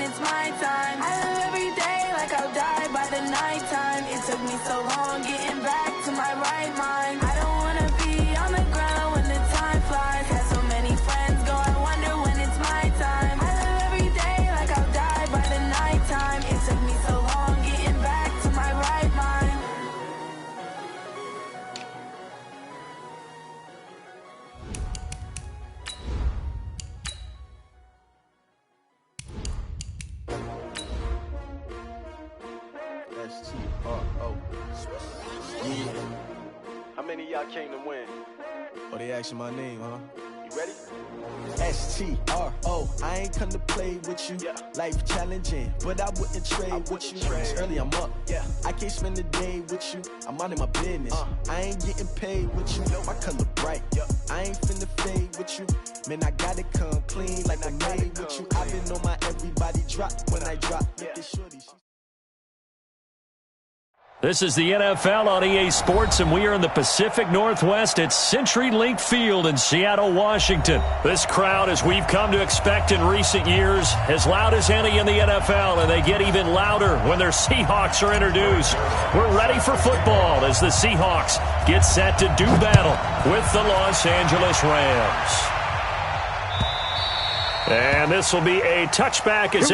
it's my time. I live every day like I'll die by the nighttime. It took me so long getting back to my right mind. I don't wanna be on the ground when the time flies. Had so many friends go, I wonder when it's my time. I live every day like I'll die by the nighttime. It took me so long getting back to my right mind. S-T-R-O. Yeah. How many of y'all came to win? Oh, they asking my name, huh? You ready? S-T-R-O. I ain't come to play with you. Yeah. Life challenging, but I wouldn't trade with you. It's early, I'm up. Yeah. I can't spend the day with you. I'm minding my business. I ain't getting paid with you. My color bright. I ain't finna fade with you. Man, I gotta come clean like I made with you. I've been on my everybody drop when I drop. Look at shorty. This is the NFL on EA Sports, and we are in the Pacific Northwest at CenturyLink Field in Seattle, Washington. This crowd, as we've come to expect in recent years, as loud as any in the NFL, and they get even louder when their Seahawks are introduced. We're ready for football as the Seahawks get set to do battle with the Los Angeles Rams. And this will be a touchback as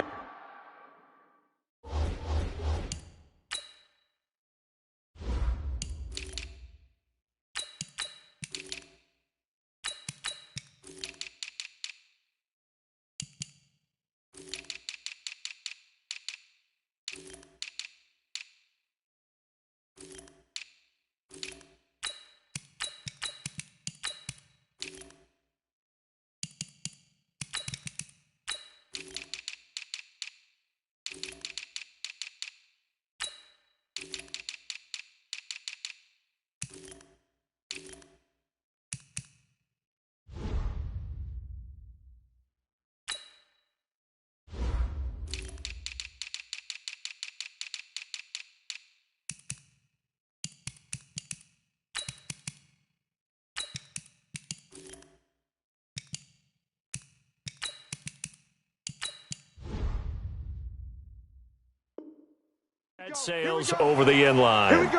sails over the end line. Here we go.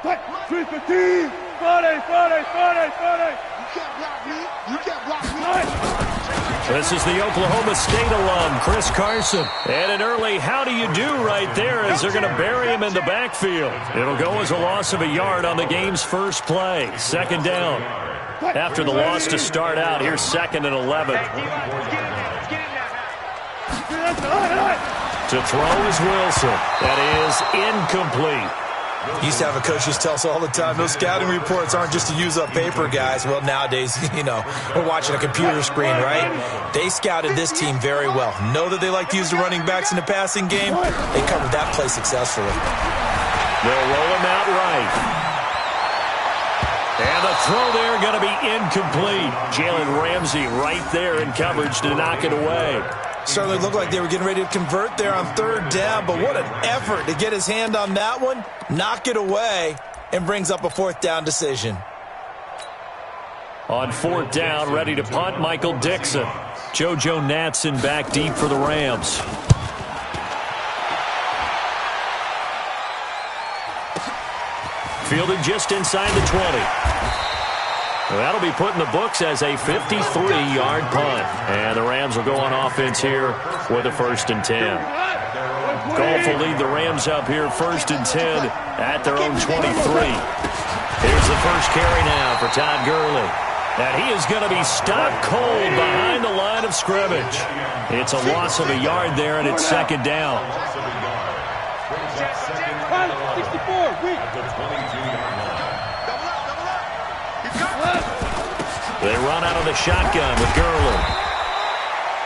Fight! 315! 40! You can't block me! You can't block me! This is the Oklahoma State alum, Chris Carson. And an early how do you do right there as they're going to bury him in the backfield. It'll go as a loss of a yard on the game's first play. Second down. After the loss to start out, here's 2nd and 11. To throw is Wilson. That is incomplete. Used to have a coach used to tell us all the time, those scouting reports aren't just to use up paper, guys. Well, nowadays, we're watching a computer screen, right? They scouted this team very well. Know that they like to use the running backs in the passing game. They covered that play successfully. They'll roll him out right. And the throw there going to be incomplete. Jalen Ramsey right there in coverage to knock it away. Certainly looked like they were getting ready to convert there on 3rd down, but what an effort to get his hand on that one, knock it away, and brings up a 4th down decision. On 4th down, ready to punt, Michael Dixon. JoJo Natson back deep for the Rams. Fielded just inside the 20. That'll be put in the books as a 53-yard punt. And the Rams will go on offense here with a 1st and 10. Goff will lead the Rams up here 1st and 10 at their own 23. Here's the first carry now for Todd Gurley. And he is going to be stopped cold behind the line of scrimmage. It's a loss of a yard there, and it's 2nd down. 64. They run out of the shotgun with Gurley.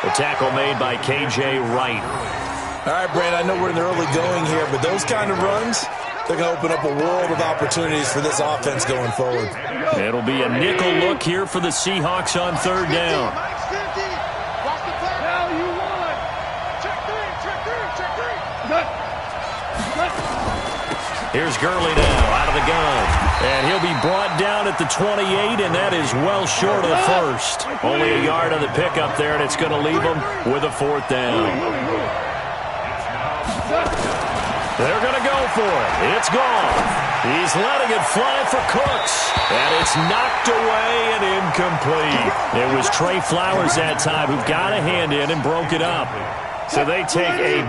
The tackle made by K.J. Wright. All right, Brandon, I know we're in the early going here, but those kind of runs, they're going to open up a world of opportunities for this offense going forward. It'll be a nickel look here for the Seahawks on 3rd down. Here's Gurley now out of the gun. And he'll be brought down at the 28, and that is well short of the first. Only a yard on the pickup there, and it's going to leave him with a 4th down. They're going to go for it. It's gone. He's letting it fly for Cooks. And it's knocked away and incomplete. It was Trey Flowers that time who got a hand in and broke it up. So they take a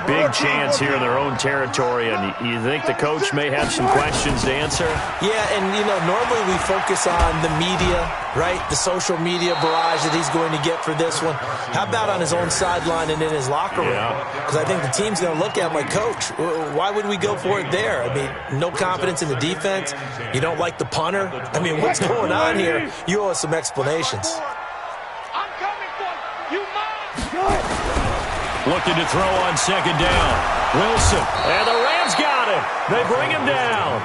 big chance here in their own territory, and you think the coach may have some questions to answer? Yeah, and, normally we focus on the media, right? The social media barrage that he's going to get for this one. How about on his own sideline and in his locker room? Because I think the team's going to look at him like, Coach, why would we go for it there? I mean, no confidence in the defense. You don't like the punter. I mean, what's going on here? You owe us some explanations. I'm coming for you. You mine. Looking to throw on 2nd down. Wilson. And the Rams got him. They bring him down.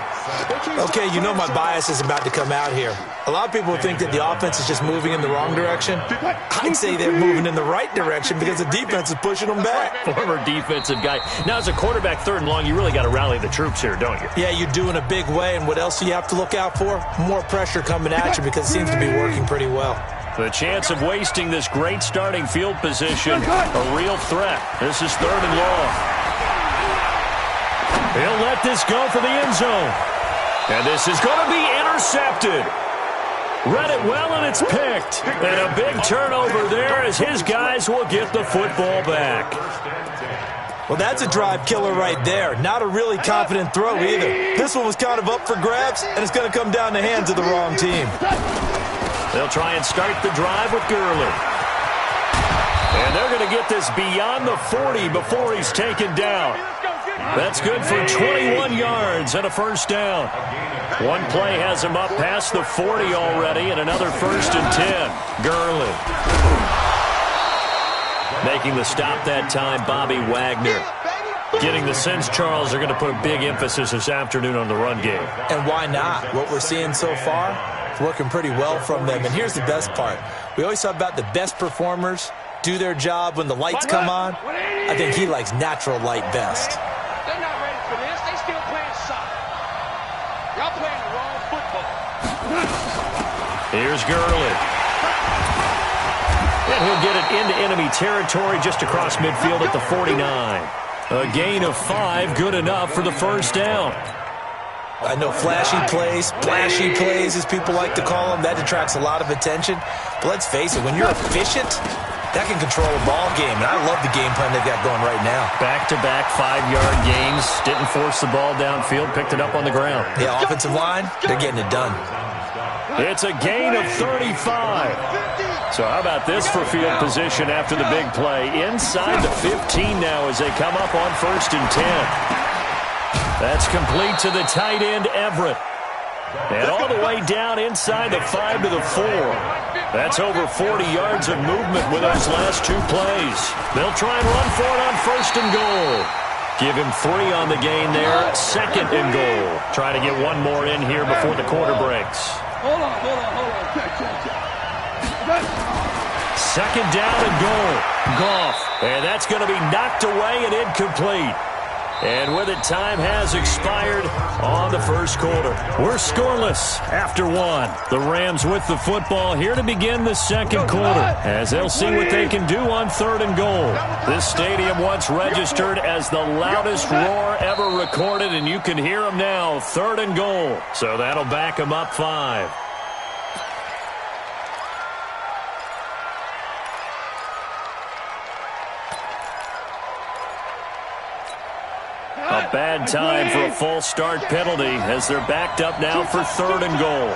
Okay, my bias is about to come out here. A lot of people think that the offense is just moving in the wrong direction. I'd say they're moving in the right direction because the defense is pushing them back. Former defensive guy. Now, as a quarterback 3rd and long, you really got to rally the troops here, don't you? Yeah, you do in a big way. And what else do you have to look out for? More pressure coming at you because it seems to be working pretty well. The chance of wasting this great starting field position, a real threat. This is 3rd and long. He'll let this go for the end zone. And this is going to be intercepted. Read it well, and it's picked. And a big turnover there as his guys will get the football back. Well, that's a drive killer right there. Not a really confident throw either. This one was kind of up for grabs, and it's going to come down the hands of the wrong team. They'll try and start the drive with Gurley. And they're going to get this beyond the 40 before he's taken down. That's good for 21 yards and a 1st down. One play has him up past the 40 already, and another 1st and 10. Gurley. Making the stop that time, Bobby Wagner. Getting the sense, Charles, they're going to put a big emphasis this afternoon on the run game. And why not? What we're seeing so far, it's working pretty well from them. And here's the best part. We always talk about the best performers do their job when the lights come on. I think he likes natural light best. They're not ready for this. They still playing soccer. Y'all playing the wrong football. Here's Gurley. And he'll get it into enemy territory just across midfield at the 49. A gain of 5, good enough for the 1st down. I know flashy plays, as people like to call them, that attracts a lot of attention. But let's face it, when you're efficient, that can control a ball game. And I love the game plan they've got going right now. Back-to-back 5-yard gains. Didn't force the ball downfield. Picked it up on the ground. Yeah, offensive line, they're getting it done. It's a gain of 35. So how about this for field position after the big play? Inside the 15 now as they come up on 1st and 10. That's complete to the tight end, Everett. And all the way down inside the 5 to the 4. That's over 40 yards of movement with those last 2 plays. They'll try and run for it on 1st and goal. Give him 3 on the gain there. 2nd and goal. Try to get one more in here before the quarter breaks. Hold on. 2nd down and goal. Goff. And that's going to be knocked away and incomplete. And with it, time has expired on the 1st quarter. We're scoreless after 1. The Rams with the football here to begin the 2nd quarter as they'll see what they can do on 3rd and goal. This stadium once registered as the loudest roar ever recorded, and you can hear them now, 3rd and goal. So that'll back them up 5. A bad time for a false start penalty as they're backed up now for 3rd and goal.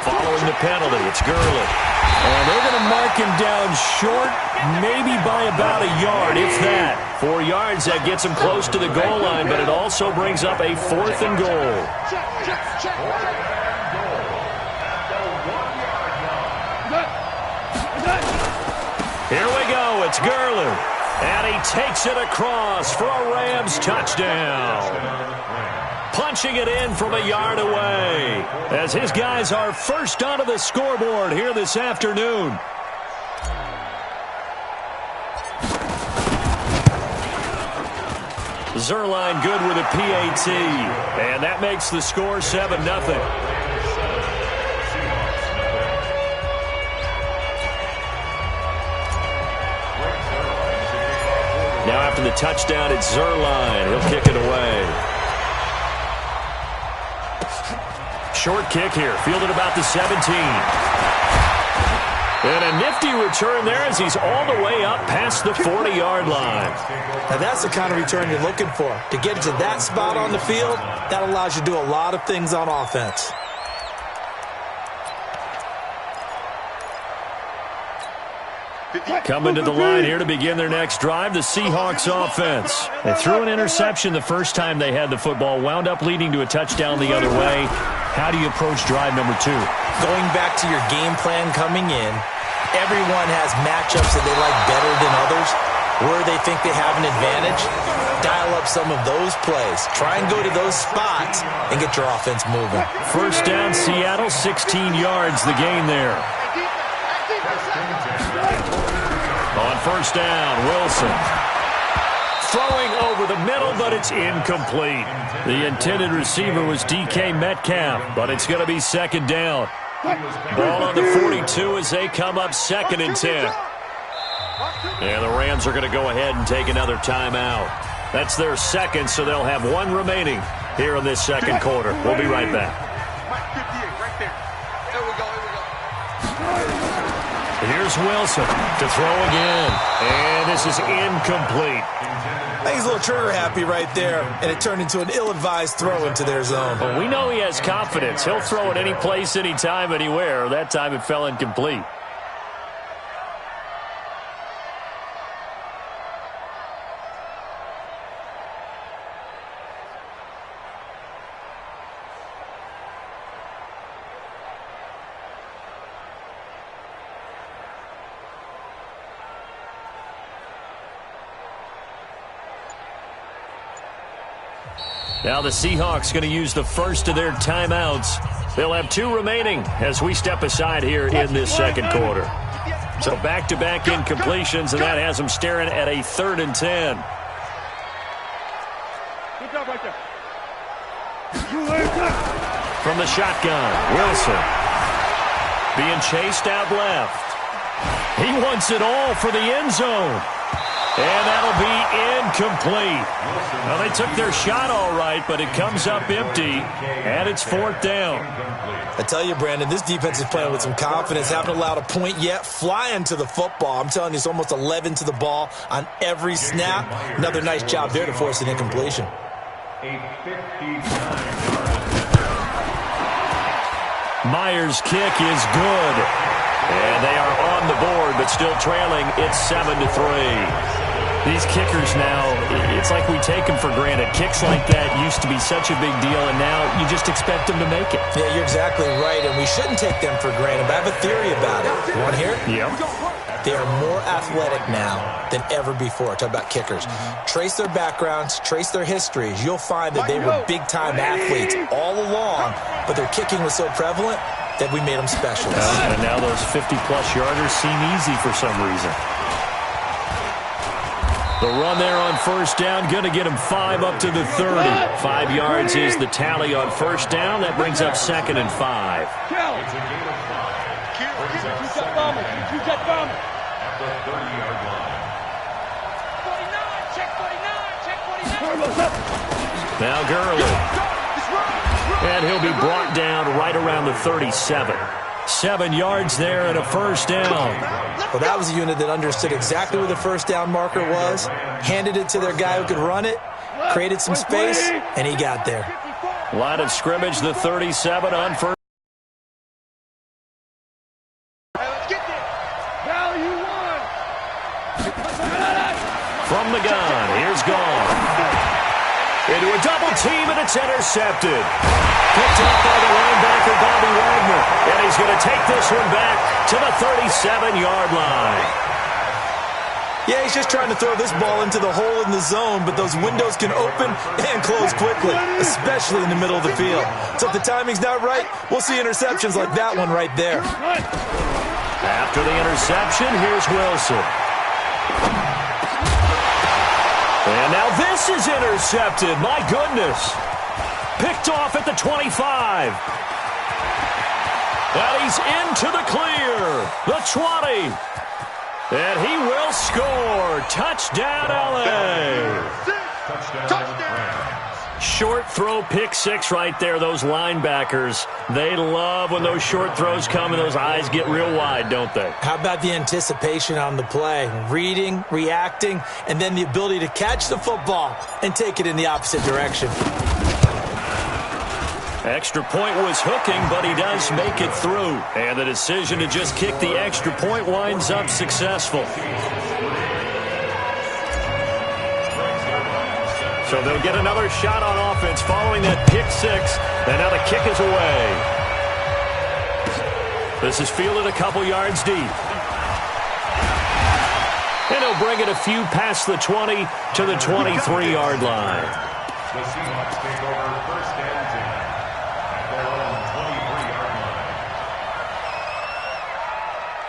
Following the penalty, it's Gurley. And they're going to mark him down short, maybe by about a yard, if that. 4 yards, that gets him close to the goal line, but it also brings up a 4th and goal. Here we go, it's Gurley. And he takes it across for a Rams touchdown. Punching it in from a yard away as his guys are first onto the scoreboard here this afternoon. Zerline good with a PAT. And that makes the score 7-0. Now after the touchdown, it's Zerline. He'll kick it away. Short kick here, fielded about the 17. And a nifty return there as he's all the way up past the 40-yard line. Now that's the kind of return you're looking for. To get to that spot on the field, that allows you to do a lot of things on offense. Coming to the line here to begin their next drive, the Seahawks offense. They threw an interception the first time they had the football, wound up leading to a touchdown the other way. How do you approach drive number 2? Going back to your game plan coming in, everyone has matchups that they like better than others. Where they think they have an advantage, dial up some of those plays. Try and go to those spots and get your offense moving. First down, Seattle, 16 yards, the gain there. On first down, Wilson. Throwing over the middle, but it's incomplete. The intended receiver was DK Metcalf, but it's going to be second down. Ball on the 42 as they come up 2nd and 10. And the Rams are going to go ahead and take another timeout. That's their second, so they'll have one remaining here in this second quarter. We'll be right back. Here's Wilson to throw again. And this is incomplete. I think he's a little trigger happy right there, and it turned into an ill-advised throw into their zone. But we know he has confidence. He'll throw it any place, anytime, anywhere. That time it fell incomplete. Now the Seahawks going to use the first of their timeouts. They'll have 2 remaining as we step aside here in this second quarter. So back-to-back incompletions, and that has them staring at a 3rd and 10. Good job right there. From the shotgun, Wilson. Being chased out left. He wants it all for the end zone. And that'll be incomplete. Well, they took their shot all right, but it comes up empty, and it's 4th down. I tell you, Brandon, this defense is playing with some confidence. Haven't allowed a point yet. Flying to the football. I'm telling you, it's almost 11 to the ball on every snap. Another nice job there to force an incompletion. Myers' kick is good. And they are on the board, but still trailing. It's 7-3. These kickers now, it's like we take them for granted. Kicks like that used to be such a big deal, and now you just expect them to make it. Yeah, you're exactly right, and we shouldn't take them for granted, but I have a theory about it. You want to hear it? Yep. They are more athletic now than ever before. Talk about kickers. Trace their backgrounds, trace their histories. You'll find that they were big-time athletes all along, but their kicking was so prevalent that we made them specialists. And now those 50-plus yarders seem easy for some reason. The run there on first down, going to get him 5 up to the 30. 5 yards is the tally on first down. That brings up 2nd and 5. Now Gurley. And he'll be brought down right around the 37. 7 yards there and a first down. Well, that was a unit that understood exactly where the first down marker was, handed it to their guy who could run it, created some space, and he got there. Line of scrimmage, the 37 on first. From the gun, here's Gone. Into a double team, and it's intercepted. Picked up by the linebacker, Bobby Wagner. And he's going to take this one back to the 37-yard line. Yeah, he's just trying to throw this ball into the hole in the zone, but those windows can open and close quickly, especially in the middle of the field. So if the timing's not right, we'll see interceptions like that one right there. After the interception, here's Wilson. And now this is intercepted. My goodness. Picked off at the 25. And he's into the clear. The 20. And he will score. Touchdown, L.A. Touchdown. Short throw, pick six right there. Those linebackers, they love when those short throws come and those eyes get real wide, don't they? How about the anticipation on the play? Reading, reacting, and then the ability to catch the football and take it in the opposite direction. Extra point was hooking, but he does make it through. And the decision to just kick the extra point winds up successful. So they'll get another shot on offense following that pick six. And now the kick is away. This is fielded a couple yards deep. And he'll bring it a few past the 20 to the 23-yard line. The Seahawks take over first and 10 at their own 23-yard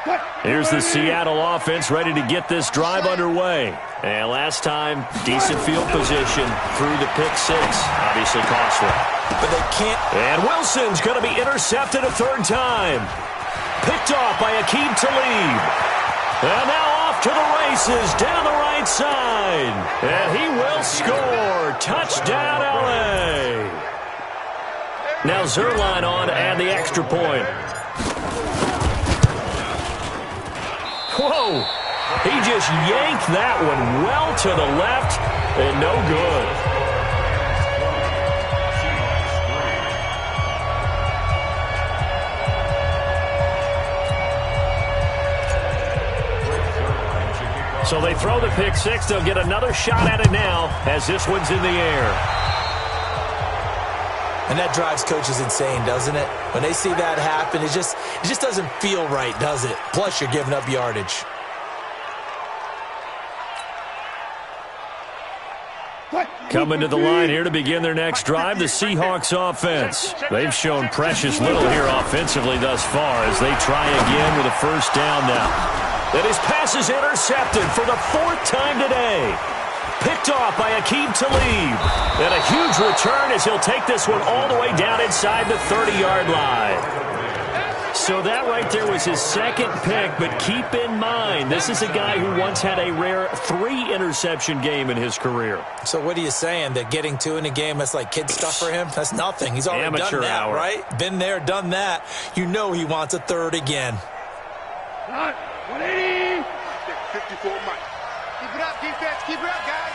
line. Here's the Seattle offense ready to get this drive underway. And last time, decent field position through the pick six. Obviously costly. But they can't. And Wilson's going to be intercepted a third time. Picked off by Aqib Talib. And now off to the races down the right side. And he will score. Touchdown, L.A. Now Zerline on and the extra point. Whoa. He just yanked that one well to the left and no good. So they throw the pick six. They'll get another shot at it now as this one's in the air. And that drives coaches insane, doesn't it? When they see that happen, it just doesn't feel right, does it? Plus, you're giving up yardage. Coming to the line here to begin their next drive, the Seahawks offense. They've shown precious little here offensively thus far as they try again with a first down now. And his pass is intercepted for the fourth time today. Picked off by Aqib Talib. And a huge return as he'll take this one all the way down inside the 30-yard line. So that right there was his second pick, but keep in mind, this is a guy who once had a rare 3-interception game in his career. So what are you saying, that getting 2 in a game, that's like kid stuff for him? That's nothing. He's already Amateur done that, hour. right? Been there, done that. You know he wants a third again. 180. 54 Mike. Keep it up, defense. Keep it up, guys.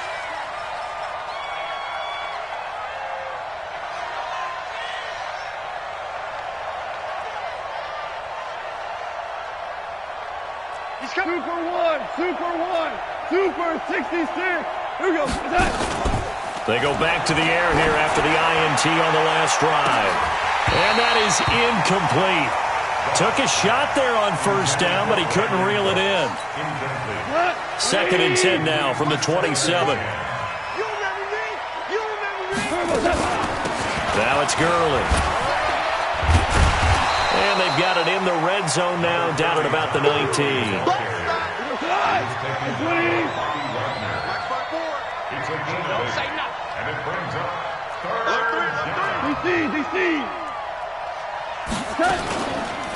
He's coming. Super 66. Here we go. They go back to the air here after the INT on the last drive. And that is incomplete. Took a shot there on first down, but he couldn't reel it in. Second and 10 now from the 27. Now it's Gurley. And they've got it in the red zone now, down at about the 19.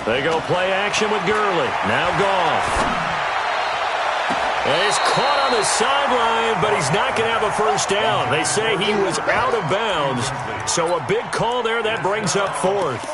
They go play action with Gurley. Now Goff. And he's caught on the sideline, but he's not going to have a first down. They say he was out of bounds. So a big call there. That brings up fourth.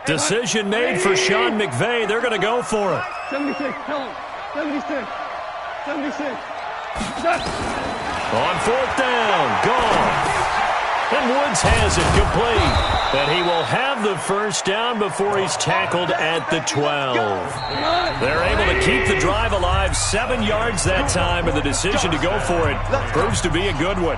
Decision made for Sean McVay. They're going to go for it. 76, tell him. 76. 76. On fourth down, Goff. And Woods has it complete. And he will have the first down before he's tackled at the 12. They're able to keep the drive alive, 7 yards that time, and the decision to go for it proves to be a good one.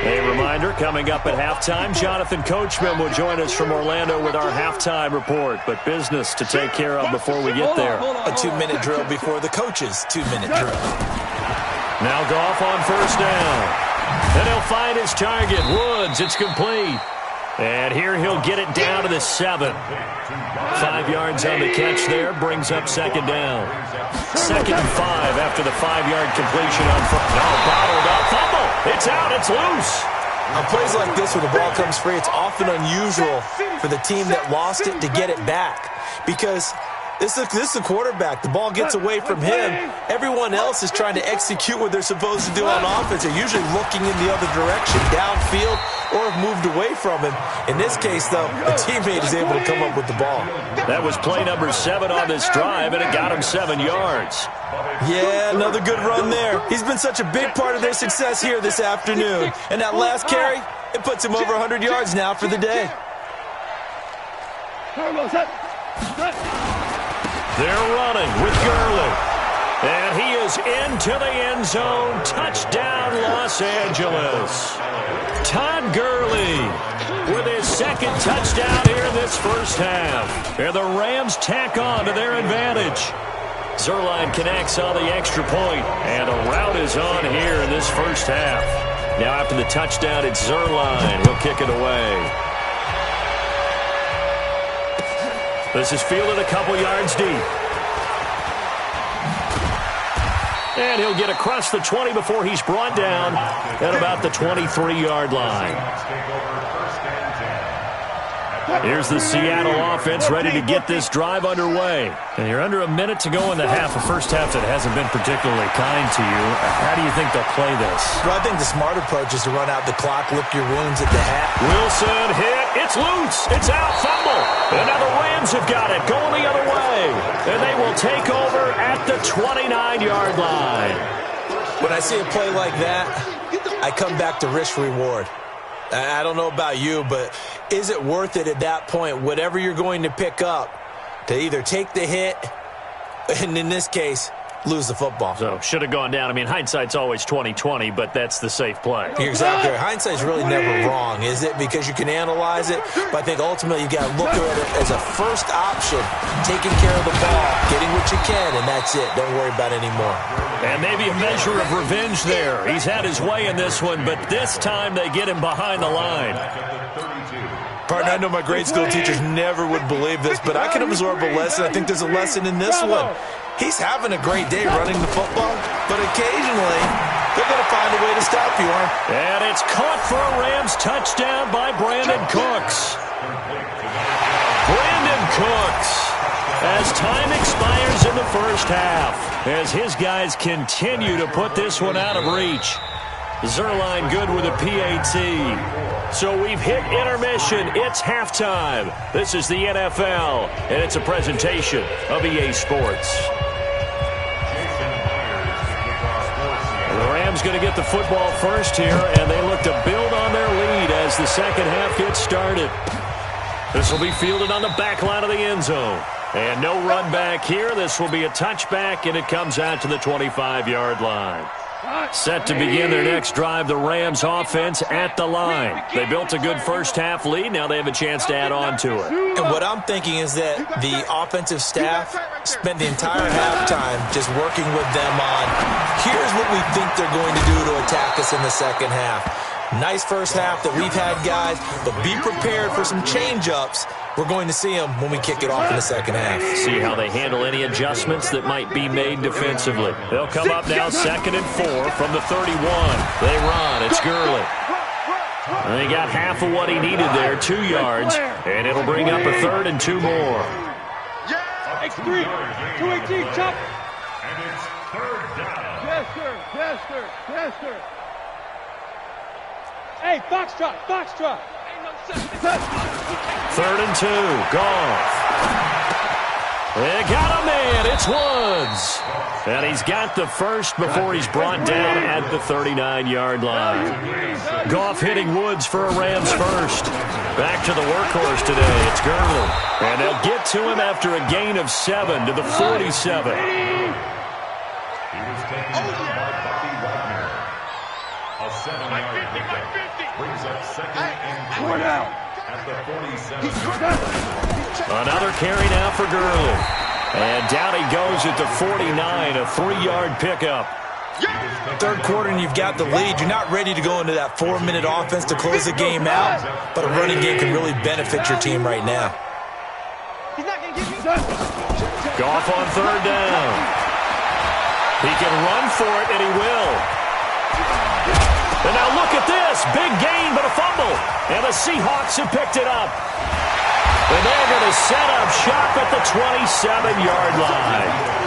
A reminder, coming up at halftime, Jonathan Coachman will join us from Orlando with our halftime report. But business to take care of before we get there. A 2-minute drill before the coach's 2-minute drill. Now Goff on first down. And he'll find his target. Woods, it's complete. And here he'll get it down to the 7. 5 yards on the catch there. Brings up second down. 2nd and 5 after the 5-yard completion on front. No, bottled up. Fumble. It's out. It's loose. On plays like this where the ball comes free, it's often unusual for the team that lost it to get it back. Because this is the quarterback. The ball gets away from him. Everyone else is trying to execute what they're supposed to do on offense. They're usually looking in the other direction, downfield, or have moved away from him. In this case, though, the teammate is able to come up with the ball. That was play number 7 on this drive, and it got him 7 yards. Yeah, another good run there. He's been such a big part of their success here this afternoon. And that last carry, it puts him over 100 yards now for the day. They're running with Gurley. And he is into the end zone. Touchdown, Los Angeles. Todd Gurley with his 2nd touchdown here in this first half. And the Rams tack on to their advantage. Zuerlein connects on the extra point, and a rout is on here in this first half. Now after the touchdown, it's Zuerlein. He'll kick it away. This is fielded a couple yards deep. And he'll get across the 20 before he's brought down at about the 23-yard line. Here's the Seattle offense ready to get this drive underway. And you're under a minute to go in the half, a first half that hasn't been particularly kind to you. How do you think they'll play this? Well, I think the smart approach is to run out the clock, lick your wounds at the half. Wilson hit. It's loose. It's out. Fumble. And now the Rams have got it going the other way. And they will take over at the 29-yard line. When I see a play like that, I come back to risk-reward. I don't know about you, but is it worth it at that point, whatever you're going to pick up, to either take the hit, and in this case, lose the football? So, should have gone down. I mean, hindsight's always 20/20, but that's the safe play. You're exactly right. Hindsight's really never wrong, is it? Because you can analyze it, but I think ultimately you got to look at it as a first option, taking care of the ball, getting what you can, and that's it. Don't worry about it anymore. And maybe a measure of revenge there. He's had his way in this one, but this time they get him behind the line. Partner, I know my grade school teachers never would believe this, but I can absorb a lesson. I think there's a lesson in this one. He's having a great day running the football, but occasionally they're going to find a way to stop you, Arm. And it's caught for a Rams touchdown by Brandon Cooks. Brandon Cooks, as time expires in the first half, as his guys continue to put this one out of reach. Zuerlein good with a PAT. So we've hit intermission. It's halftime. This is the NFL, and it's a presentation of EA Sports. The Rams going to get the football first here, and they look to build on their lead as the second half gets started. This will be fielded on the back line of the end zone. And no run back here. This will be a touchback, and it comes out to the 25-yard line. Set to begin their next drive, the Rams offense at the line. They built a good first half lead. Now they have a chance to add on to it. And what I'm thinking is that the offensive staff spent the entire halftime just working with them on, here's what we think they're going to do to attack us in the second half. Nice first half that we've had, guys, but be prepared for some change-ups. We're going to see them when we kick it off in the second half. See how they handle any adjustments that might be made defensively. They'll come up now 2nd and 4 from the 31. They run. It's Gurley. And they got half of what he needed there, 2 yards, and it'll bring up a 3rd and 2 more. X3, 218, chop. And it's 3rd down. Yes, sir. Yes, sir. Yes, sir. Hey, foxtrot, foxtrot. 3rd and 2. Goff. They got a man. It's Woods. And he's got the first before he's brought down at the 39-yard line. Goff hitting Woods for a Rams first. Back to the workhorse today. It's Gurley. And they'll get to him after a gain of 7 to the 47. He was taken down by Bobby Wagner. A 7-yard pickup brings up 2nd and 3 at the 47. Another carry now for Gurley. And down he goes at the 49, a 3-yard pickup. Third quarter and you've got the lead. You're not ready to go into that 4-minute offense to close the game out, but a running game can really benefit your team right now. Goff on third down. He can run for it, and he will. And now look at this. Big gain, but a fumble. And the Seahawks have picked it up. And they're going to set up shop at the 27-yard line.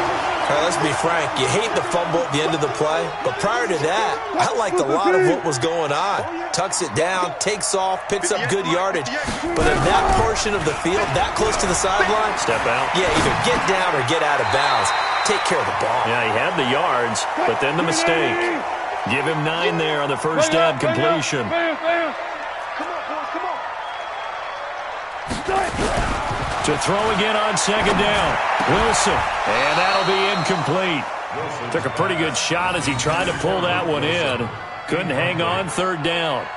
Let's be frank, you hate the fumble at the end of the play, but prior to that, I liked a lot of what was going on. Tucks it down, takes off, picks up good yardage. But in that portion of the field, that close to the sideline, step out. Yeah, either get down or get out of bounds. Take care of the ball. Yeah, he had the yards, but then the mistake. Give him 9 there on the first down completion. To throw again on second down. Wilson. And that'll be incomplete. Took a pretty good shot as he tried to pull that one in. Couldn't hang on third down.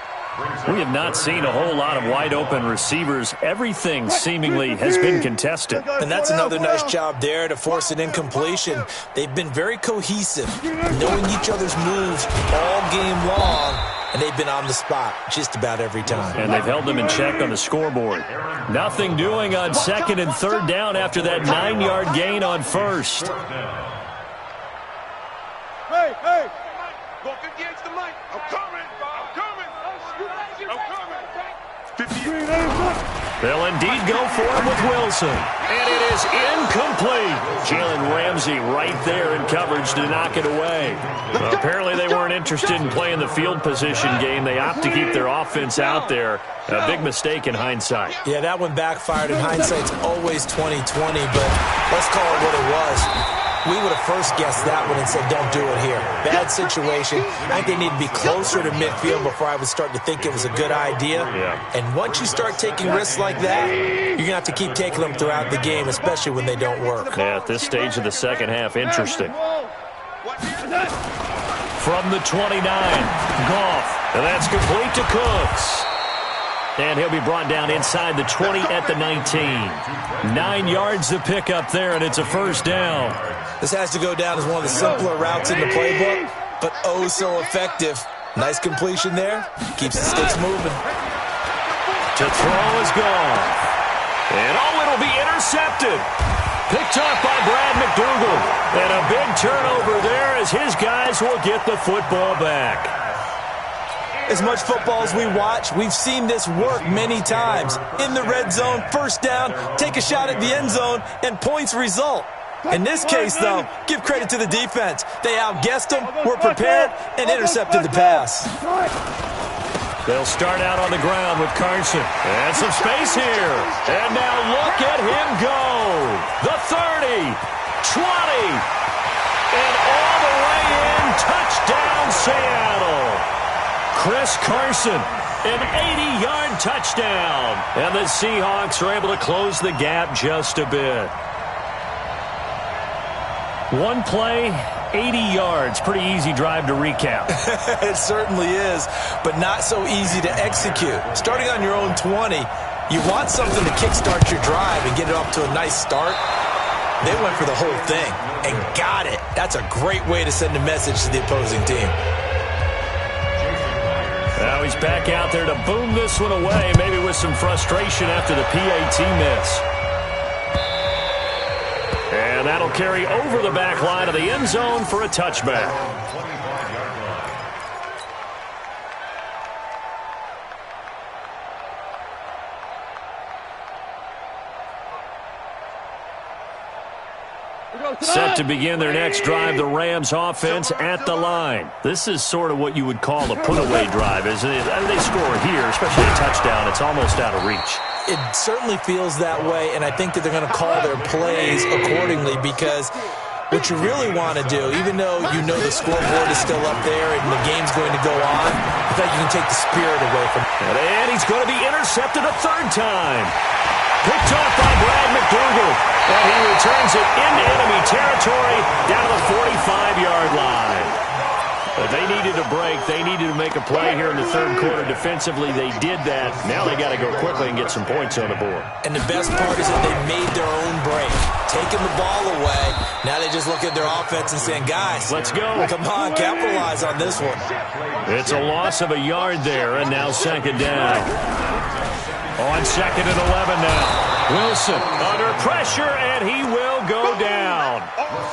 We have not seen a whole lot of wide-open receivers. Everything seemingly has been contested. And that's another nice job there to force an incompletion. They've been very cohesive, knowing each other's moves all game long, and they've been on the spot just about every time. And they've held them in check on the scoreboard. Nothing doing on second and third down after that 9-yard gain on first. Hey, hey! Walk against the mic. I'm coming. I'm coming. I'm coming. 53. They'll indeed go for it with Wilson. And it is incomplete. Jalen Ramsey right there in coverage to knock it away. Well, apparently they weren't interested in playing the field position game. They opt to keep their offense out there. A big mistake in hindsight. Yeah, that one backfired. In hindsight's always 20/20, but let's call it what it was. We would have first guessed that one and said, don't do it here. Bad situation. I think they need to be closer to midfield before I would start to think it was a good idea. Yeah. And once you start taking risks like that, you're going to have to keep taking them throughout the game, especially when they don't work. Yeah, at this stage of the second half, interesting. From the 29, Goff. And that's complete to Cooks. And he'll be brought down inside the 20 at the 19. 9 yards to pick up there, and it's a first down. This has to go down as one of the simpler routes in the playbook, but oh so effective. Nice completion there. Keeps the sticks moving. To throw is gone. And oh, it'll be intercepted. Picked up by Brad McDougal. And a big turnover there as his guys will get the football back. As much football as we watch, we've seen this work many times. In the red zone, first down, take a shot at the end zone, and points result. In this case, though, give credit to the defense. They outguessed them, were prepared, and intercepted the pass. They'll start out on the ground with Carson. And some space here. And now look at him go. The 30, 20, and all the way in. Touchdown, Seattle. Chris Carson, an 80-yard touchdown. And the Seahawks are able to close the gap just a bit. One play, 80 yards. Pretty easy drive to recap. It certainly is, but not so easy to execute. Starting on your own 20, you want something to kickstart your drive and get it off to a nice start. They went for the whole thing and got it. That's a great way to send a message to the opposing team. Now he's back out there to boom this one away, maybe with some frustration after the PAT miss. And that'll carry over the back line of the end zone for a touchback. Set to begin their next drive, the Rams offense at the line. This is sort of what you would call a put-away drive, isn't it? They score here, especially a touchdown. It's almost out of reach. It certainly feels that way, and I think that they're going to call their plays accordingly because what you really want to do, even though you know the scoreboard is still up there and the game's going to go on, I think you can take the spirit away from it. And he's going to be intercepted a third time. Picked off by Brad McDougal. And he returns it into enemy territory down to the 45-yard line. But they needed a break. They needed to make a play here in the third quarter. Defensively, they did that. Now they got to go quickly and get some points on the board. And the best part is that they made their own break. Taking the ball away. Now they just look at their offense and saying, guys, let's go. Come on, capitalize on this one. It's a loss of a yard there, and now second down. On second and 11 now. Wilson under pressure, and he will go down.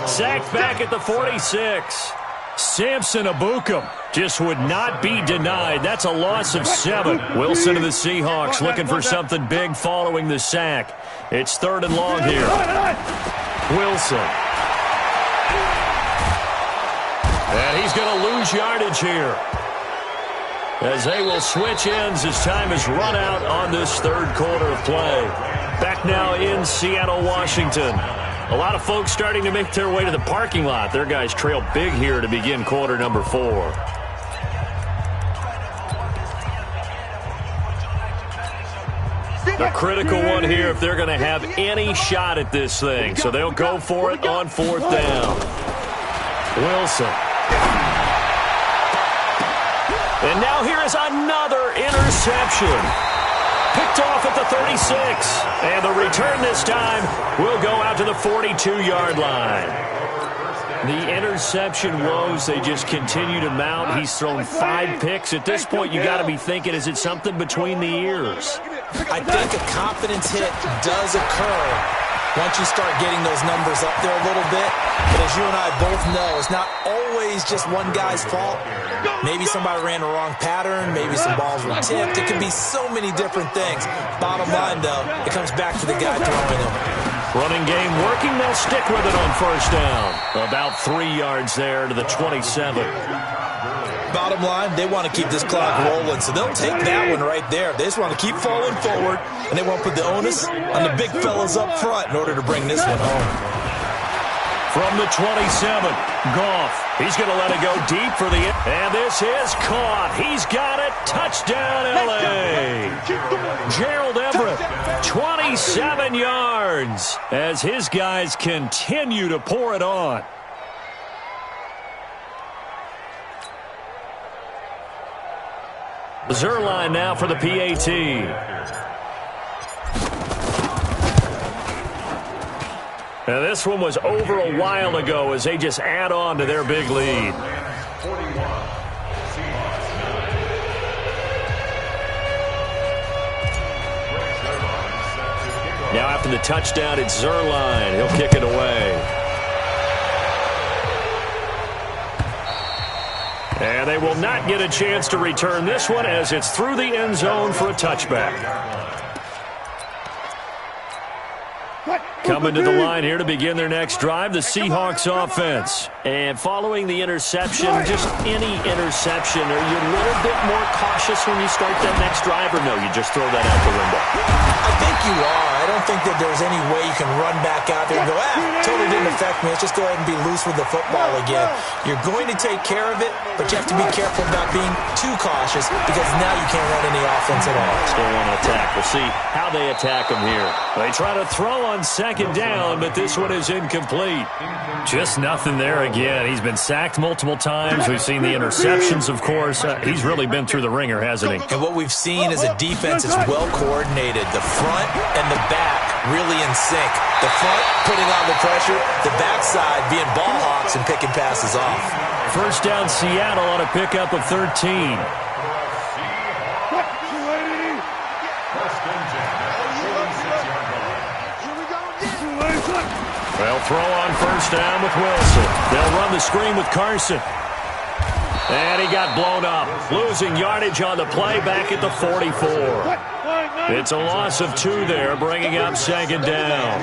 Sacked back at the 46. Samson Abukum just would not be denied. That's a loss of 7. Wilson of the Seahawks looking for something big following the sack. It's third and long here. Wilson. And he's going to lose yardage here, as they will switch ends as time is run out on this third quarter of play. Back now in Seattle, Washington. A lot of folks starting to make their way to the parking lot. Their guys trail big here to begin quarter number 4. A critical one here if they're going to have any shot at this thing. So they'll go for it on fourth down. Wilson. And now here is another interception. Picked off at the 36. And the return this time will go out to the 42-yard line. The interception woes, they just continue to mount. He's thrown 5 picks. At this point, you got to be thinking, is it something between the ears? I think a confidence hit does occur once you start getting those numbers up there a little bit. But as you and I both know, it's not always just one guy's fault. Maybe somebody ran the wrong pattern. Maybe some balls were tipped. It could be so many different things. Bottom line, though, it comes back to the guy throwing them. Running game working. They'll stick with it on first down. About 3 yards there to the 27. Bottom line, they want to keep this clock rolling, so they'll take that one right there. They just want to keep falling forward, and they won't put the onus on the big fellas up front in order to bring this one home. From the 27, Goff. He's going to let it go deep for the end. And this is caught. He's got it. Touchdown, L.A. Gerald Everett, 27 yards as his guys continue to pour it on. Zerline now for the PAT. Now this one was over a while ago as they just add on to their big lead. Now after the touchdown, it's Zerline. He'll kick it away. And they will not get a chance to return this one as it's through the end zone for a touchback. Coming to the line here to begin their next drive, the Seahawks offense. And following the interception, just any interception, are you a little bit more cautious when you start that next drive, or no, you just throw that out the window? I think you are. I don't think that there's any way you can run back out there and go, totally didn't affect me. Let's just go ahead and be loose with the football again. You're going to take care of it, but you have to be careful about being too cautious because now you can't run any offense at all. Still want to attack. We'll see how they attack them here. They try to throw on second down, but this one is incomplete. Just nothing there again. He's been sacked multiple times. We've seen the interceptions, of course. He's really been through the ringer, hasn't he? And what we've seen is a defense is well coordinated. The front and the back really in sync. The front putting on the pressure, the backside being ball hawks and picking passes off. First down Seattle on a pickup of 13. They'll throw on first down with Wilson. They'll run the screen with Carson. And he got blown up. Losing yardage on the play back at the 44. It's a loss of 2 there, bringing up second down.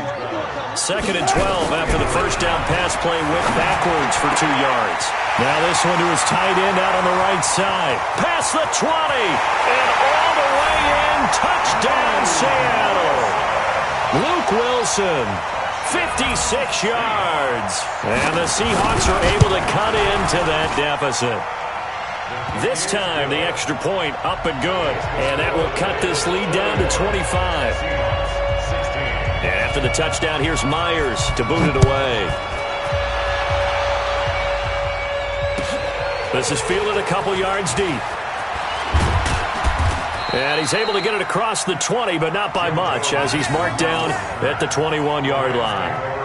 Second and 12 after the first down pass play went backwards for 2 yards. Now this one to his tight end out on the right side. Past the 20. And all the way in. Touchdown, Seattle. Luke Wilson. 56 yards. And the Seahawks are able to cut into that deficit. This time, the extra point up and good. And that will cut this lead down to 25. And after the touchdown, here's Myers to boot it away. The This is fielded a couple yards deep. And he's able to get it across the 20, but not by much, as he's marked down at the 21-yard line.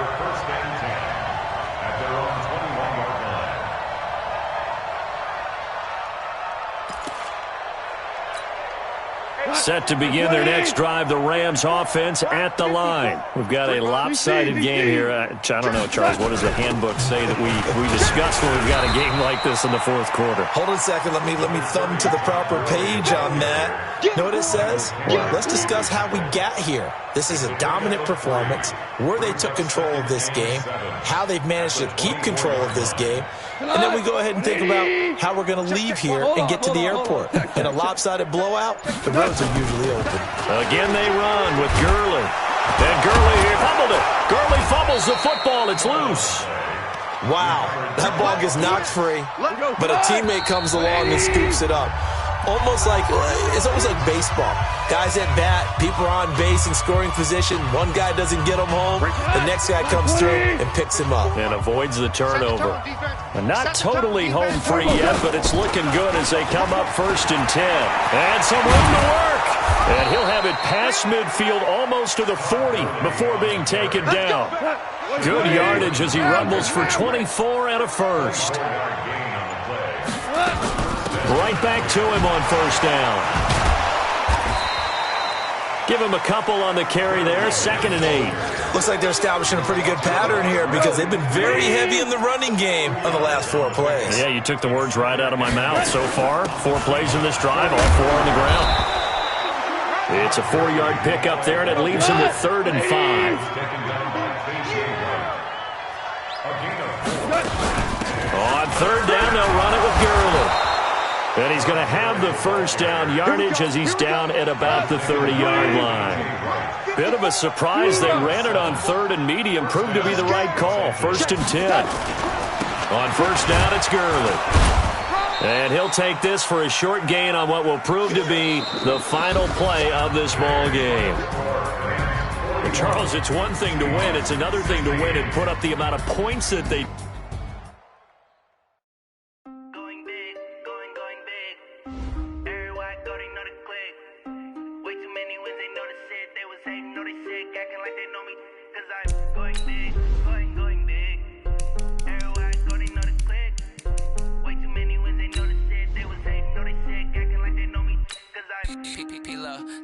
Set to begin their next drive, the Rams offense at the line. We've got a lopsided game here. I don't know, Charles, what does the handbook say that we discuss when we've got a game like this in the fourth quarter? Hold on a second. Let me thumb to the proper page on that. You know what it says? Let's discuss how we got here. This is a dominant performance, where they took control of this game, how they've managed to keep control of this game, and then we go ahead and think about how we're going to leave here and get to the airport. In a lopsided blowout, the roads are usually open. Again they run with Gurley. And Gurley here fumbled it. Gurley fumbles the football. It's loose. Wow, that ball gets knocked free, but a teammate comes along and scoops it up. It's almost like baseball. Guys at bat, people are on base in scoring position. One guy doesn't get him home. The next guy comes through and picks him up. And avoids the turnover. And not totally home free yet, but it's looking good as they come up 1st and 10. And some room to work. And he'll have it past midfield almost to the 40 before being taken down. Good yardage as he rumbles for 24 and a first. Right back to him on 1st down. Give him a couple on the carry there, 2nd and 8. Looks like they're establishing a pretty good pattern here because they've been very heavy in the running game on the last 4 plays. Yeah, you took the words right out of my mouth. So far, 4 plays in this drive, all 4 on the ground. It's a 4-yard pickup there, and it leaves him with 3rd and 5. On 3rd down, they'll run it with Gurley. And he's going to have the 1st down yardage as he's down at about the 30-yard line. Bit of a surprise. They ran it on 3rd and medium. Proved to be the right call. 1st and 10. On 1st down, it's Gurley. And he'll take this for a short gain on what will prove to be the final play of this ball game. But Charles, it's one thing to win. It's another thing to win and put up the amount of points that they...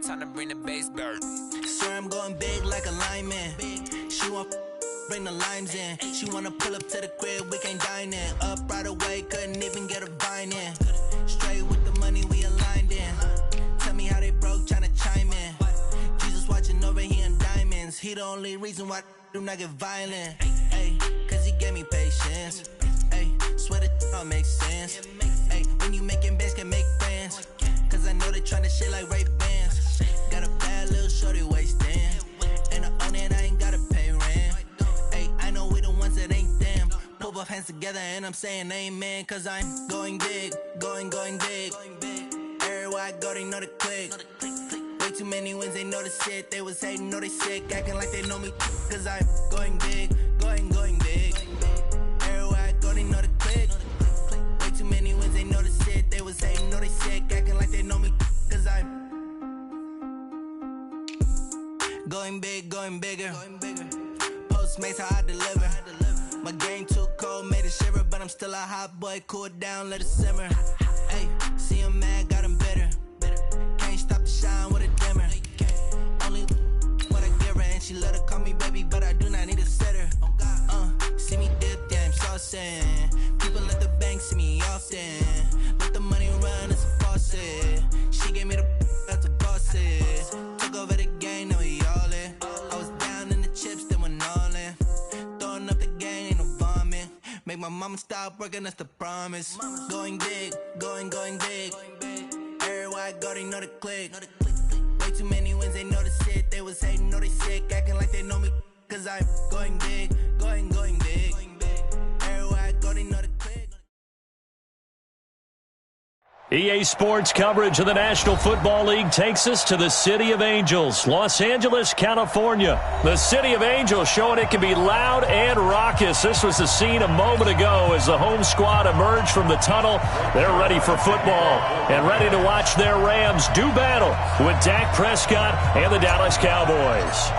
Time to bring the bass bird. Swear I'm going big like a lineman. She want bring the limes in. She wanna pull up to the crib, we can't dine in. Up right away, couldn't even get a vine in. Straight with the money we aligned in. Tell me how they broke, tryna chime in. Jesus watching over here in diamonds. He the only reason why I do not get violent. Ay, cause he gave me patience. Ay, swear that all makes sense. Ay, when you making bands can make friends. Cause I know they tryna shit like Ray Bans. Got a bad little shorty wasting. And I own it, I ain't gotta pay rent. Ay, I know we the ones that ain't them. Pull both hands together and I'm saying amen. Cause I'm going big, going big. Everywhere I go, they know the click. Way too many wins, they know the shit. They was hating, know they sick, acting like they know me. Cause I'm going big, going big. Everywhere I go, they know the click. Way too many wins, they know the shit. They was hating, know they sick, acting like they know me. Cause I'm going big, going bigger. Postmates, how I deliver. My game too cold, made it shiver. But I'm still a hot boy, cool it down, let it simmer. Hey, see him mad, got him bitter. Can't stop the shine with a dimmer. Only what I give her, and she let her call me baby, but I do not need a sitter. See me dip, yeah, I'm saucing. People at the bank see me often. Let the money run, it's a faucet. She gave me the that's a boss is. Took over the game, now we all in. I was down in the chips, then went all in. Throwing up the game, ain't no vomit. Make my mama stop working, that's the promise. Going big, going big. Everywhere I go, they know the click. Way too many wins, they know the shit. They was hating, know they sick, acting like they know me. Cause I'm going big, going big. Everywhere I go, they know the click. EA Sports coverage of the National Football League takes us to the City of Angels, Los Angeles, California. The City of Angels showing it can be loud and raucous. This was the scene a moment ago as the home squad emerged from the tunnel. They're ready for football and ready to watch their Rams do battle with Dak Prescott and the Dallas Cowboys.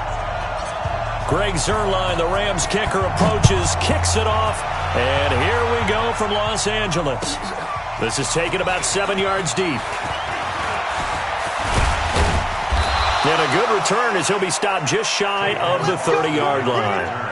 Greg Zuerlein, the Rams kicker, approaches, kicks it off, and here we go from Los Angeles. This is taken about 7 yards deep. And a good return as he'll be stopped just shy of the 30-yard line.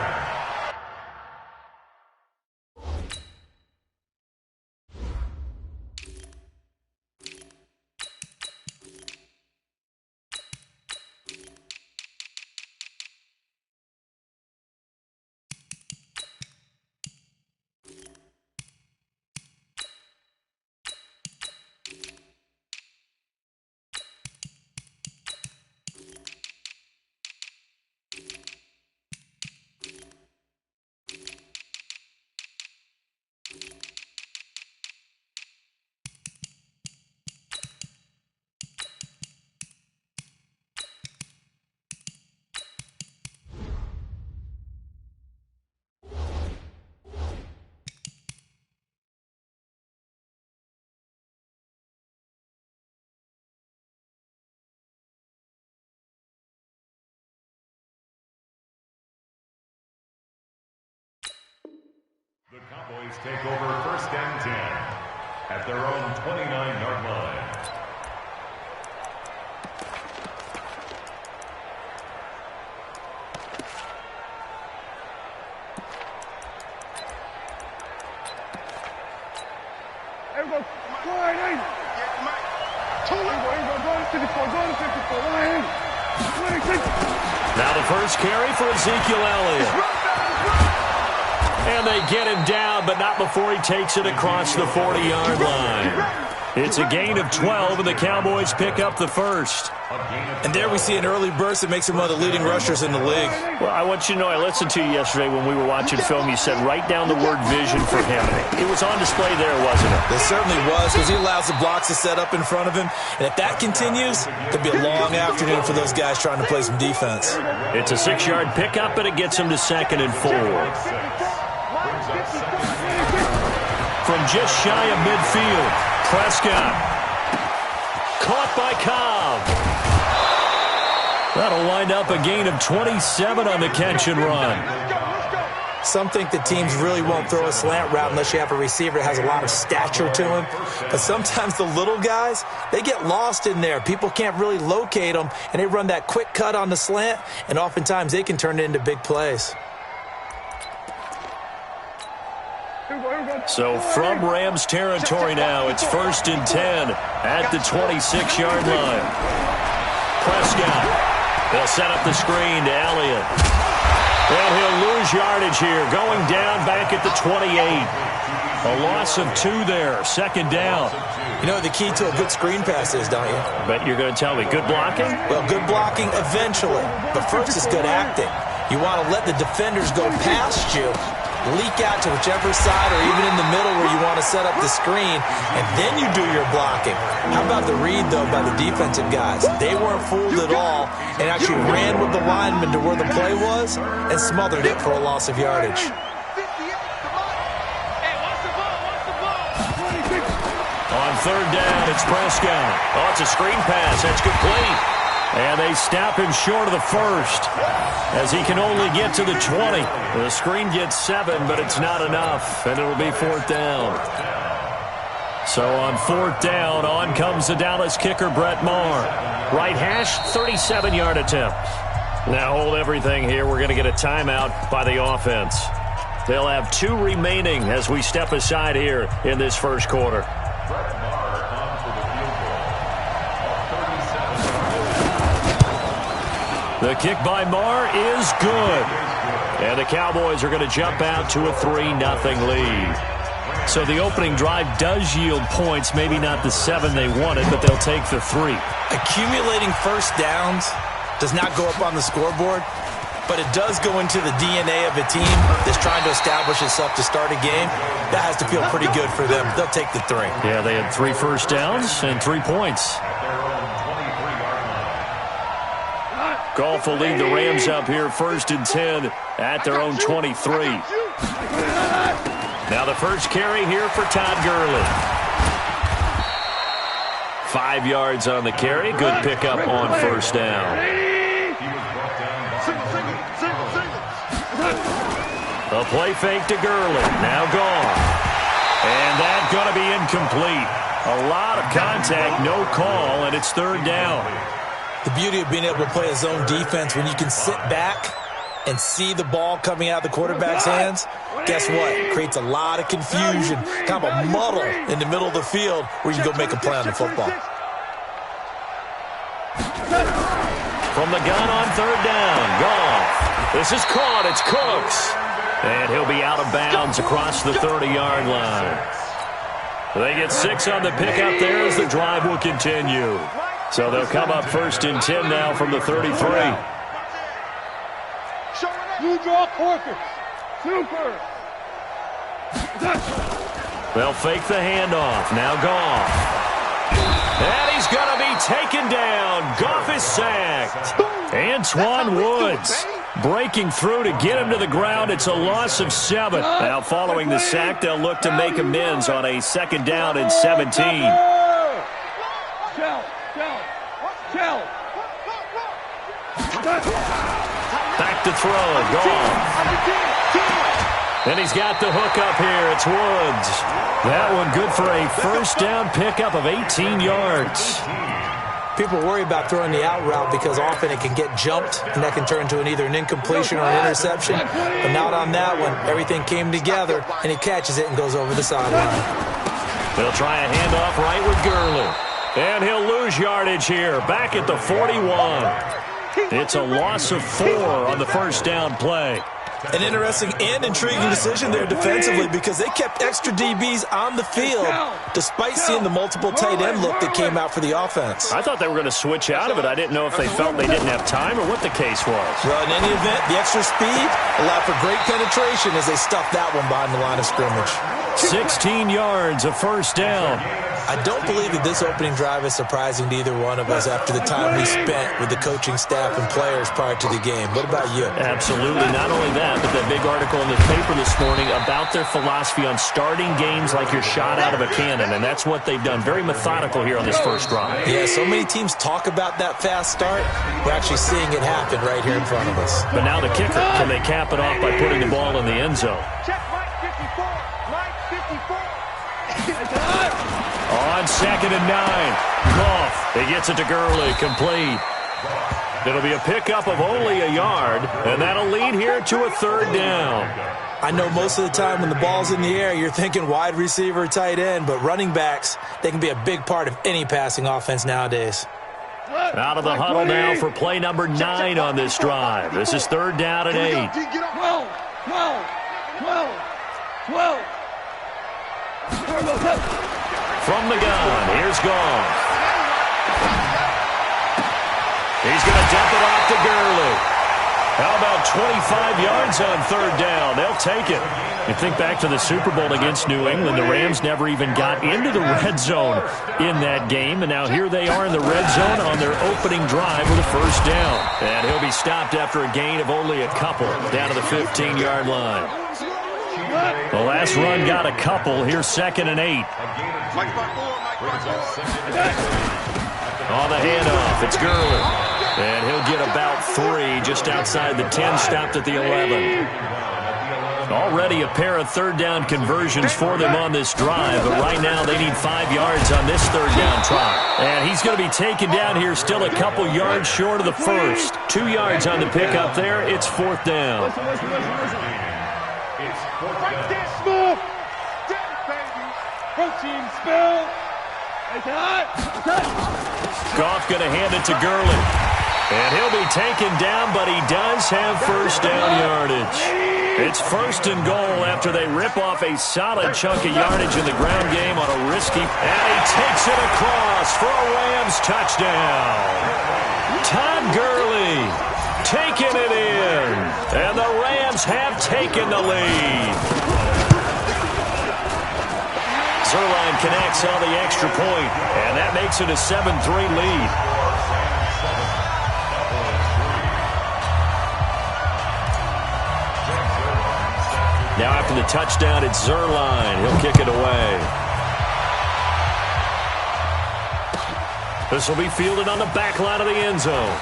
The Cowboys take over 1st and 10 at their own 29-yard line. Everybody, go ahead, Aiden. Go to 54, go to 54. Go ahead. Now the first carry for Ezekiel Elliott. And they get him down, but not before he takes it across the 40-yard line. It's a gain of 12, and the Cowboys pick up the first. And there we see an early burst that makes him one of the leading rushers in the league. Well, I want you to know, I listened to you yesterday when we were watching film. You said write down the word vision for him. It was on display there, wasn't it? It certainly was, because he allows the blocks to set up in front of him. And if that continues, it'll be a long afternoon for those guys trying to play some defense. It's a 6-yard pickup, and it gets him to 2nd and 4. From just shy of midfield, Prescott. Caught by Cobb. That'll wind up a gain of 27 on the catch and run. Some think that teams really won't throw a slant route unless you have a receiver that has a lot of stature to him. But sometimes the little guys, they get lost in there. People can't really locate them, and they run that quick cut on the slant, and oftentimes they can turn it into big plays. So from Rams territory now, it's 1st and 10 at the 26-yard line. Prescott, they'll set up the screen to Elliott. And he'll lose yardage here, going down back at the 28. A loss of 2 there, 2nd down. You know what the key to a good screen pass is, don't you? Bet you're going to tell me, good blocking? Well, good blocking eventually, but first is good acting. You want to let the defenders go past you, leak out to whichever side or even in the middle where you want to set up the screen, and then you do your blocking. How about the read, though, by the defensive guys? They weren't fooled at all and actually ran with the lineman to where the play was and smothered it for a loss of yardage. On 3rd down, it's Prescott. Oh, it's a screen pass. That's complete. And they stop him short of the 1st as he can only get to the 20. The screen gets 7, but it's not enough, and it'll be 4th down. So on 4th down, on comes the Dallas kicker, Brett Maher. Right hash, 37-yard attempt. Now hold everything here. We're going to get a timeout by the offense. They'll have 2 remaining as we step aside here in this first quarter. The kick by Maher is good. And the Cowboys are going to jump out to a 3-0 lead. So the opening drive does yield points, maybe not the 7 they wanted, but they'll take the 3. Accumulating first downs does not go up on the scoreboard, but it does go into the DNA of a team that's trying to establish itself to start a game. That has to feel pretty good for them. They'll take the 3. Yeah, they had 3 first downs and 3 points. Goff will lead the Rams up here 1st and 10 at their own 23. Now the first carry here for Todd Gurley. 5 yards on the carry. Good pickup on 1st down. A play fake to Gurley. Now gone. And that's going to be incomplete. A lot of contact, no call, and it's 3rd down. The beauty of being able to play a zone defense when you can sit back and see the ball coming out of the quarterback's hands, guess what? It creates a lot of confusion, kind of a muddle in the middle of the field where you can go make a play on the football. From the gun on 3rd down, Goff. This is caught. It's Cooks. And he'll be out of bounds across the 30-yard line. They get 6 on the pickup there as the drive will continue. So they'll come up 1st and 10 now from the 33. You draw quarters. Super. They'll fake the handoff. Now Goff. And he's going to be taken down. Goff is sacked. Antoine Woods breaking through to get him to the ground. It's a loss of 7. Now following the sack, they'll look to make amends on a 2nd down and 17. Back to throw. Goff. And he's got the hook up here. It's Woods. That one good for a 1st down pickup of 18 yards. People worry about throwing the out route because often it can get jumped, and that can turn into either an incompletion or an interception. But not on that one. Everything came together, and he catches it and goes over the sideline. They'll try a handoff right with Gurley. And he'll lose yardage here, back at the 41. It's a loss of 4 on the 1st down play. An interesting and intriguing decision there defensively because they kept extra DBs on the field despite seeing the multiple tight end look that came out for the offense. I thought they were going to switch out of it. I didn't know if they felt they didn't have time or what the case was. Well, in any event, the extra speed allowed for great penetration as they stuffed that one behind the line of scrimmage. 16 yards, a 1st down. I don't believe that this opening drive is surprising to either one of us after the time we spent with the coaching staff and players prior to the game. What about you? Absolutely. Not only that, but that big article in the paper this morning about their philosophy on starting games like you're shot out of a cannon, and that's what they've done. Very methodical here on this 1st drive. Yeah, so many teams talk about that fast start. We're actually seeing it happen right here in front of us. But now the kicker, can they cap it off by putting the ball in the end zone? On 2nd and 9, Goff. He gets it to Gurley, complete. It'll be a pickup of only a yard, and that'll lead here to a 3rd down. I know most of the time when the ball's in the air, you're thinking wide receiver, tight end, but running backs, they can be a big part of any passing offense nowadays. Out of the huddle now for play number 9 on this drive. This is 3rd down and 8. 12. From the gun, here's Goff. He's going to dump it off to Gurley. How about 25 yards on 3rd down? They'll take it. You think back to the Super Bowl against New England, the Rams never even got into the red zone in that game, and now here they are in the red zone on their opening drive with a 1st down. And he'll be stopped after a gain of only a couple down to the 15-yard line. The last run got a couple. Here's 2nd and 8. On the handoff, it's Gurley. And he'll get about 3 just outside the 10, stopped at the 11. Already a pair of 3rd down conversions for them on this drive, but right now they need 5 yards on this 3rd down try. And he's going to be taken down here, still a couple yards short of the 1st. 2 yards on the pickup there. It's 4th down. Protein spill. Goff going to hand it to Gurley. And he'll be taken down, but he does have 1st down yardage. It's 1st and goal after they rip off a solid chunk of yardage in the ground game on a risky. And he takes it across for a Rams touchdown. Todd Gurley. taken it in. And the Rams have taken the lead. Zerline connects on the extra point, and that makes it a 7-3 lead. Now after the touchdown, it's Zerline. He'll kick it away. This will be fielded on the back line of the end zone.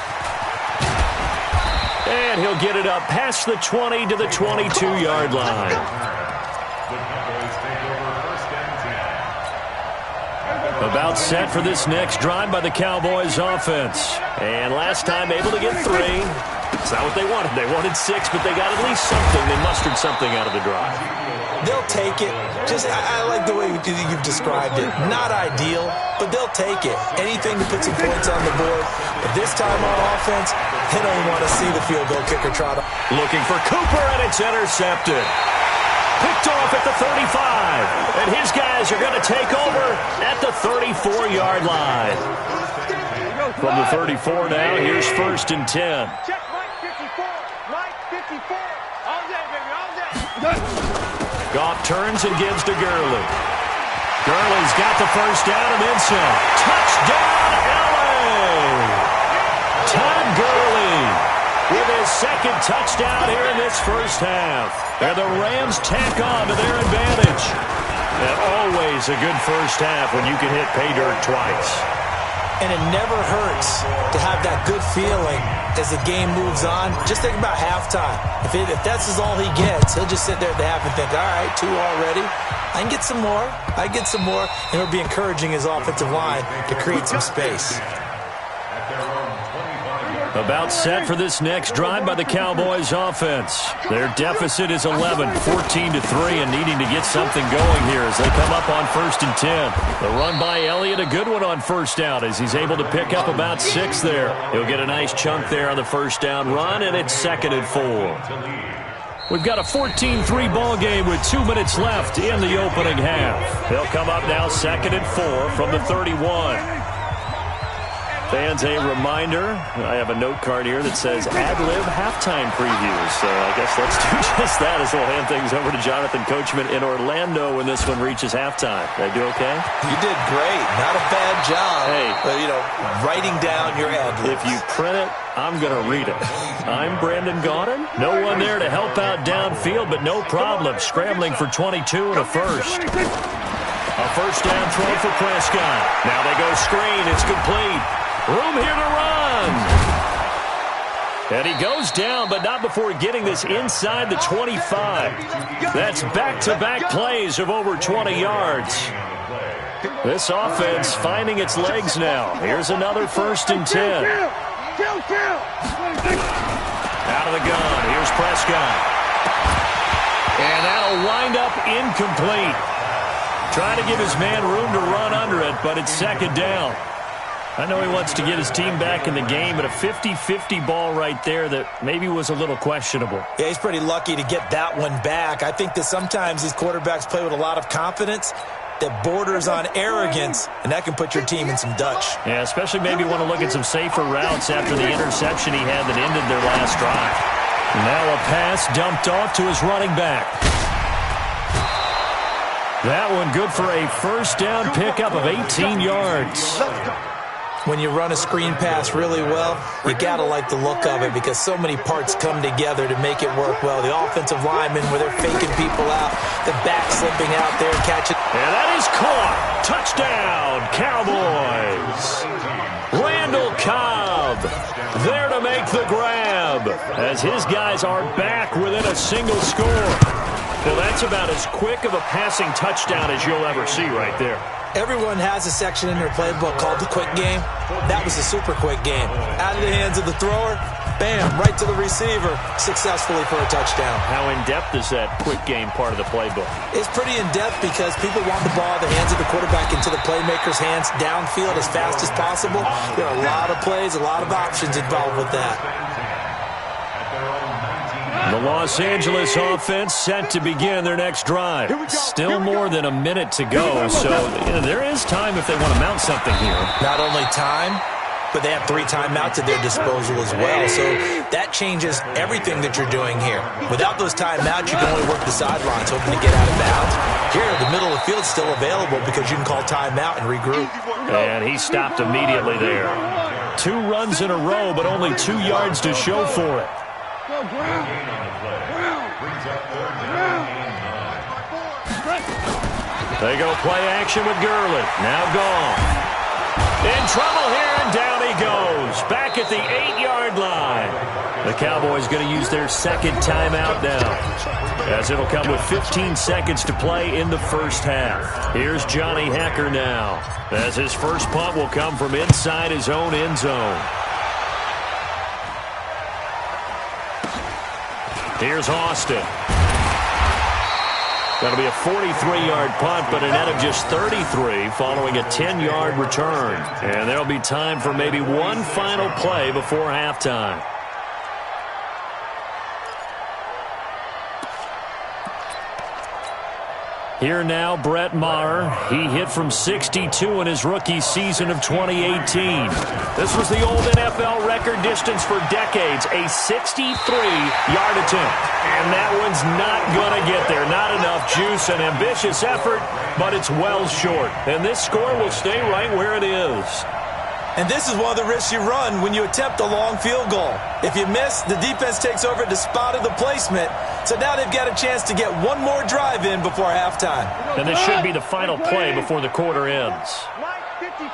And he'll get it up past the 20 to the 22-yard line. About set for this next drive by the Cowboys offense. And last time able to get 3. It's not what they wanted. They wanted 6, but they got at least something. They mustered something out of the drive. They'll take it. I like the way you've described it. Not ideal, but they'll take it. Anything to put some points on the board. But this time on offense, they don't want to see the field goal kicker trot. Looking for Cooper, and it's intercepted. Picked off at the 35. And his guys are going to take over at the 34-yard line. From the 34 now, here's 1st and 10. Check Mike 54. Mike 54. All day, baby. All day. Goff turns and gives to Gurley. Gurley's got the first down and then some. Touchdown, L.A. Todd Gurley with his second touchdown here in this first half. And the Rams tack on to their advantage. And always a good first half when you can hit pay dirt twice. And it never hurts to have that good feeling as the game moves on. Just think about halftime. If that's all he gets, he'll just sit there at the half and think, all right, 2 already. I can get some more. I can get some more. And he'll be encouraging his offensive line to create some space. About set for this next drive by the Cowboys offense. Their deficit is 11, 14-3, and needing to get something going here as they come up on 1st and 10. The run by Elliott, a good one on first down as he's able to pick up about 6 there. He'll get a nice chunk there on the first down run, and it's 2nd and 4. We've got a 14-3 ball game with 2 minutes left in the opening half. They'll come up now 2nd and 4 from the 31. Fans, a reminder, I have a note card here that says ad-lib halftime previews. So I guess let's do just that as we'll hand things over to Jonathan Coachman in Orlando when this one reaches halftime. Did I do okay? You did great. Not a bad job. Hey. But, writing down your ad-libs. If you print it, I'm going to read it. I'm Brandon Gaudin. No one there to help out downfield, but no problem. Scrambling for 22 and a first. A first down throw for Prescott. Now they go screen. It's complete. Room here to run. And he goes down, but not before getting this inside the 25. That's back-to-back plays of over 20 yards. This offense finding its legs now. Here's another 1st and 10. Out of the gun. Here's Prescott. And that'll wind up incomplete. Trying to give his man room to run under it, but it's 2nd down. I know he wants to get his team back in the game, but a 50-50 ball right there that maybe was a little questionable. Yeah, he's pretty lucky to get that one back. I think that sometimes these quarterbacks play with a lot of confidence that borders on arrogance, and that can put your team in some Dutch. Yeah, especially maybe want to look at some safer routes after the interception he had that ended their last drive. Now a pass dumped off to his running back. That one good for a first down pickup of 18 yards. When you run a screen pass really well, you got to like the look of it because so many parts come together to make it work well. The offensive linemen, where they're faking people out, the back slipping out there, catching. And that is caught. Touchdown, Cowboys. Randall Cobb there to make the grab as his guys are back within a single score. Well, that's about as quick of a passing touchdown as you'll ever see right there. Everyone has a section in their playbook called the quick game. That was a super quick game. Out of the hands of the thrower, bam, right to the receiver, successfully for a touchdown. How in-depth is that quick game part of the playbook? It's pretty in-depth because people want the ball out of the hands of the quarterback into the playmaker's hands downfield as fast as possible. There are a lot of plays, a lot of options involved with that. The Los Angeles offense set to begin their next drive. Still more than a minute to go, so there is time if they want to mount something here. Not only time, but they have 3 timeouts at their disposal as well. So that changes everything that you're doing here. Without those timeouts, you can only work the sidelines, hoping to get out of bounds. Here, the middle of the field is still available because you can call timeout and regroup. And he stopped immediately there. 2 runs in a row, but only 2 yards to show for it. They go play action with Gurley. Now gone. In trouble here, and down he goes. Back at the 8-yard line. The Cowboys going to use their second timeout now, as it'll come with 15 seconds to play in the first half. Here's Johnny Hacker now, as his first punt will come from inside his own end zone. Here's Austin. That'll be a 43-yard punt, but a net of just 33 following a 10-yard return. And there'll be time for maybe one final play before halftime. Here now, Brett Maher. He hit from 62 in his rookie season of 2018. This was the old NFL record distance for decades, a 63-yard attempt. And that one's not going to get there. Not enough juice, an ambitious effort, but it's well short. And this score will stay right where it is. And this is one of the risks you run when you attempt a long field goal. If you miss, the defense takes over at the spot of the placement. So now they've got a chance to get one more drive in before halftime. And this should be the final play before the quarter ends. Mike 54,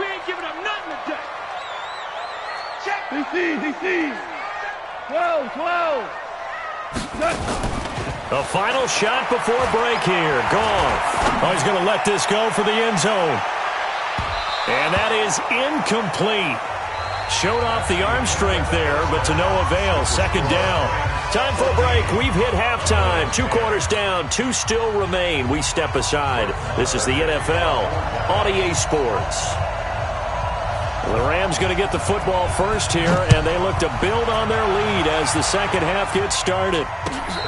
we ain't giving up nothing today. Check. DC. 12. The final shot before break here. Goff. Oh, he's going to let this go for the end zone. And that is incomplete. Showed off the arm strength there, but to no avail. Second down. Time for a break. We've hit halftime. 2 quarters down. 2 still remain. We step aside. This is the NFL on EA Sports. The Rams going to get the football first here, and they look to build on their lead as the second half gets started.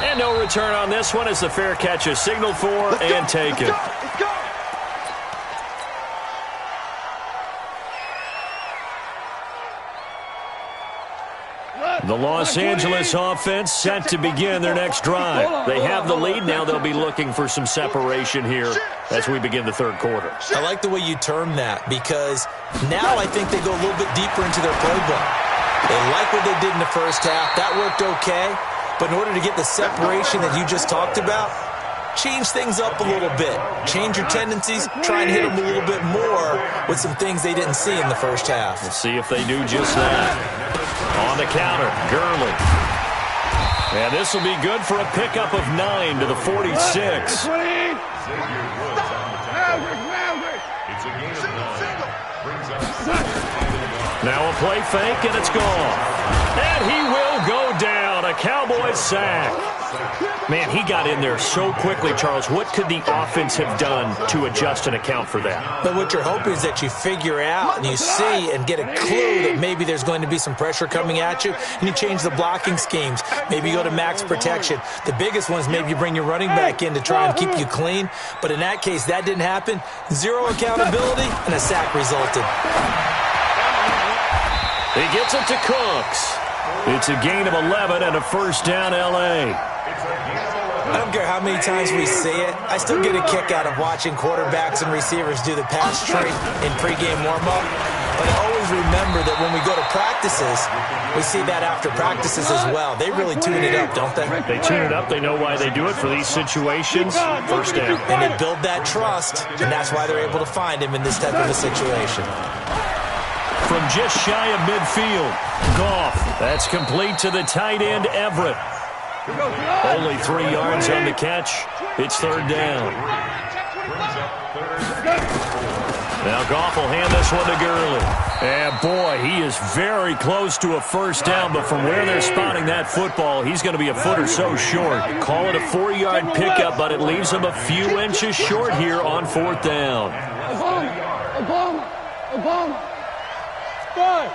And no return on this one as the fair catch is signaled for and taken. Let's go. The Los Angeles offense set to begin their next drive. They have the lead. Now they'll be looking for some separation here as we begin the third quarter. I like the way you term that, because now I think they go a little bit deeper into their playbook. They like what they did in the first half. That worked okay. But in order to get the separation that you just talked about, change things up a little bit. Change your tendencies. Try and hit them a little bit more with some things they didn't see in the first half. We'll see if they do just that. On the counter, Gurley. And this will be good for a pickup of 9 to the 46. Now a play fake, and it's gone. And he will go down. A Cowboys sack. Man, he got in there so quickly, Charles. What could the offense have done to adjust and account for that? But what you're hoping is that you figure out and you see and get a clue that maybe there's going to be some pressure coming at you, and you change the blocking schemes. Maybe you go to max protection. The biggest one is maybe you bring your running back in to try and keep you clean. But in that case, that didn't happen. 0 accountability, and a sack resulted. He gets it to Cooks. It's a gain of 11 and a first down, L.A. I don't care how many times we see it. I still get a kick out of watching quarterbacks and receivers do the pass trade in pregame warm-up. But I always remember that when we go to practices, we see that after practices as well. They really tune it up, don't they? They tune it up. They know why they do it for these situations. First down. And they build that trust, and that's why they're able to find him in this type of a situation. From just shy of midfield, Goff. That's complete to the tight end, Everett. Only 3 yards on the catch. It's third down. Now Goff will hand this one to Gurley. And boy, he is very close to a first down, but from where they're spotting that football, he's going to be a foot or so short. Call it a 4-yard pickup, but it leaves him a few inches short here on fourth down. Obama. Five.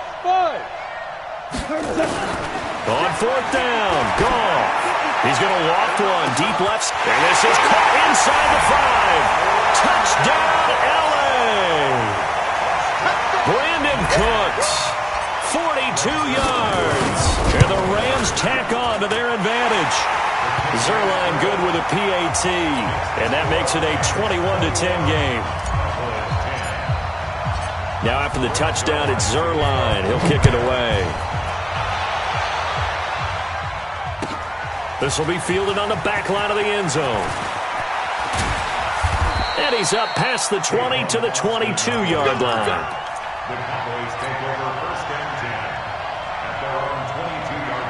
On fourth down, Goff. He's going to loft one deep left, and this is caught inside the 5. Touchdown, L.A. Brandon Cooks yards. And the Rams tack on to their advantage. Zerline good with a PAT. And that makes it a 21-10 game. Now after the touchdown, it's Zerline. He'll kick it away. This will be fielded on the back line of the end zone. And he's up past the 20 to the 22-yard line. The Cowboys take over first and 10 at their own 22-yard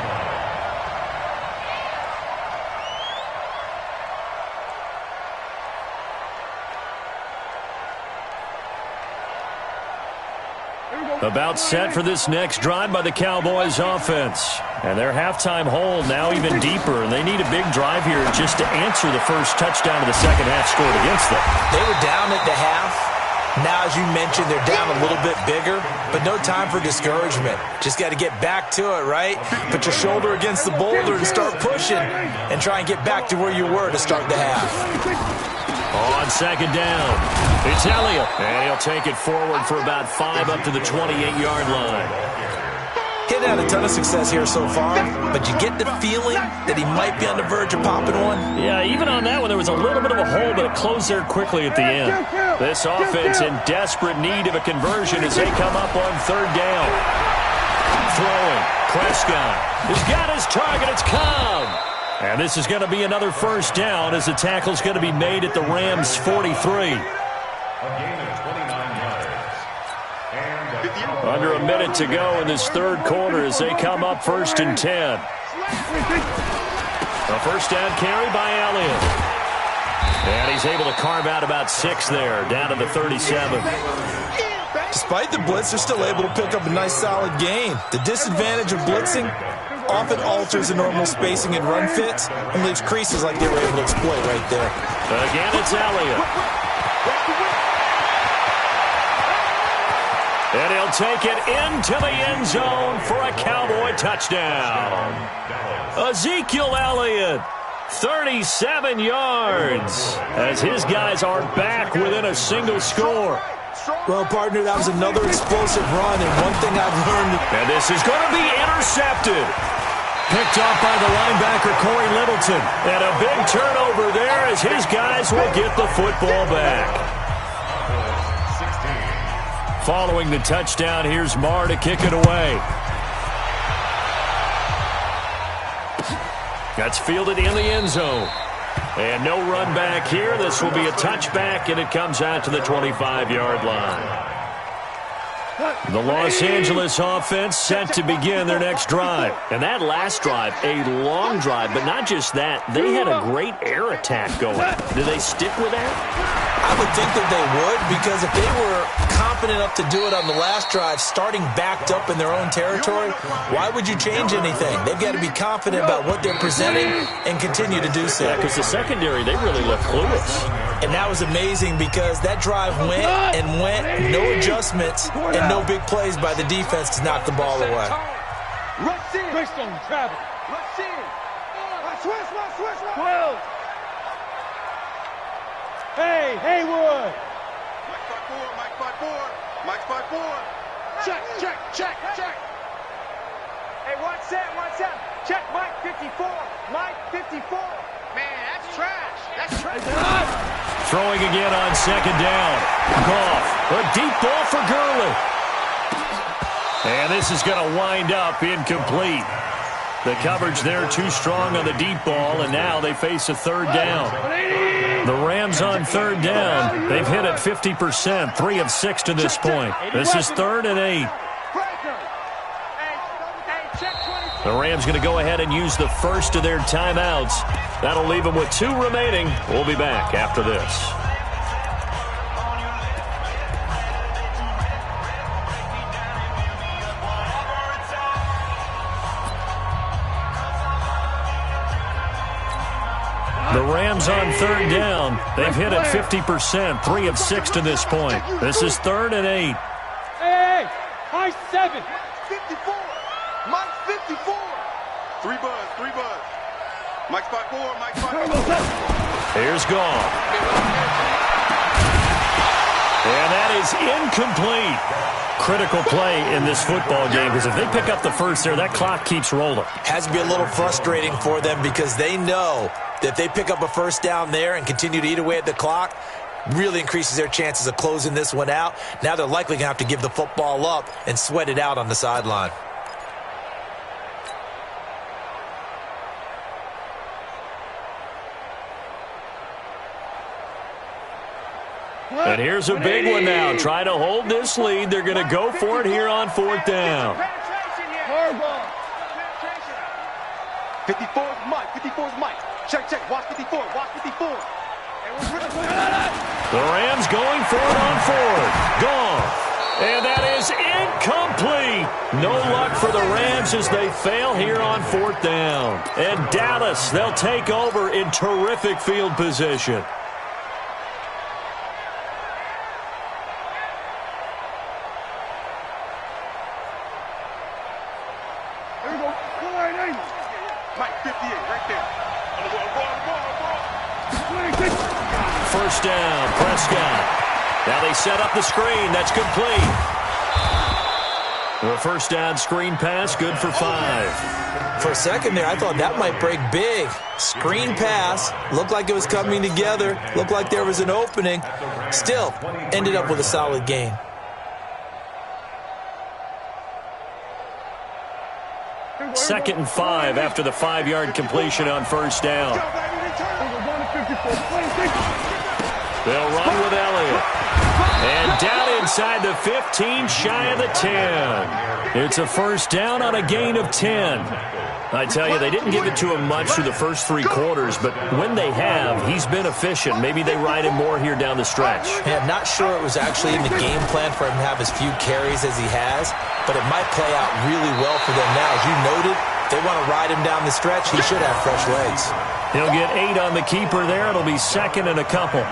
line. About set for this next drive by the Cowboys offense. And their halftime hole now even deeper, and they need a big drive here just to answer the first touchdown of the second half scored against them. They were down at the half. Now, as you mentioned, they're down a little bit bigger, but no time for discouragement. Just got to get back to it, right? Put your shoulder against the boulder and start pushing and try and get back to where you were to start the half. On second down, it's Elliott, and he'll take it forward for about 5 up to the 28-yard line. He's had a ton of success here so far, but you get the feeling that he might be on the verge of popping one. Yeah, even on that one, there was a little bit of a hole, but it closed there quickly at the end. This offense in desperate need of a conversion as they come up on third down. Throwing, Prescott has got his target, it's Cobb. And this is going to be another first down as the tackle's going to be made at the Rams' 43. A gain of 29 yards. Under a minute to go in this third quarter as they come up first and 10. A first down carry by Elliott. And he's able to carve out about 6 there, down to the 37. Despite the blitz, they're still able to pick up a nice solid gain. The disadvantage of blitzing often alters the normal spacing and run fits and leaves creases like they were able to exploit right there. Again, it's Elliott. And he'll take it into the end zone for a Cowboy touchdown. Ezekiel Elliott, 37 yards, as his guys are back within a single score. Well, partner, that was another explosive run, and one thing I've learned... And this is going to be intercepted. Picked off by the linebacker, Corey Littleton. And a big turnover there as his guys will get the football back. Following the touchdown, here's Marr to kick it away. That's fielded in the end zone. And no run back here. This will be a touchback, and it comes out to the 25-yard line. The Los Angeles offense set to begin their next drive. And that last drive, a long drive, but not just that. They had a great air attack going. Do they stick with that? I would think that they would, because if they were confident enough to do it on the last drive, starting backed up in their own territory, why would you change anything? They've got to be confident about what they're presenting and continue to do so. Yeah, because the secondary, they really looked clueless. And that was amazing because that drive went and went, no adjustments, and no big plays by the defense to knock the ball away. Rush in. Based on travel. Rush in. Switch. 12. Hey, Haywood. Mike 5-4. Check. Hey, one set. Check Mike 54. Mike 54. Man, that's trash. Throwing again on second down. Goff, a deep ball for Gurley. And this is going to wind up incomplete. The coverage there too strong on the deep ball, and now they face a third down. The Rams on third down. They've hit it 50%, 3 of 6 to this point. This is 3rd and 8. The Rams going to go ahead and use the first of their timeouts. That'll leave them with 2 remaining. We'll be back after this. The Rams on third down. They've hit it 50%, 3 of 6 to this point. This is 3rd and 8. Hey, high 7. 54. Mike 54. 3 buzz. Mike's 5-4. Mike's 5-4. Here's Goff. And that is incomplete. Critical play in this football game, because if they pick up the first there, that clock keeps rolling. Has to be a little frustrating for them because they know that if they pick up a first down there and continue to eat away at the clock, really increases their chances of closing this one out. Now they're likely going to have to give the football up and sweat it out on the sideline. And here's a big one now. Trying to hold this lead. They're going to go for it here on 4th down. 54 is Mike. 54 is Mike. Check. Watch 54. Watch 54. The Rams going for it on 4th. Gone. And that is incomplete. No luck for the Rams as they fail here on 4th down. And Dallas, they'll take over in terrific field position. First down, Prescott. Now they set up the screen. That's complete. The first down screen pass, good for 5. For a second there, I thought that might break big. Screen pass. Looked like it was coming together. Looked like there was an opening. Still, ended up with a solid gain. Second and 5 after the 5-yard completion on first down. They'll run with Elliott. And down inside the 15, shy of the 10. It's a first down on a gain of 10. I tell you, they didn't give it to him much through the first 3 quarters, but when they have, he's been efficient. Maybe they ride him more here down the stretch. Yeah, I'm not sure it was actually in the game plan for him to have as few carries as he has, but it might play out really well for them now. As you noted, they want to ride him down the stretch. He should have fresh legs. He'll get 8 on the keeper there. It'll be second and a couple.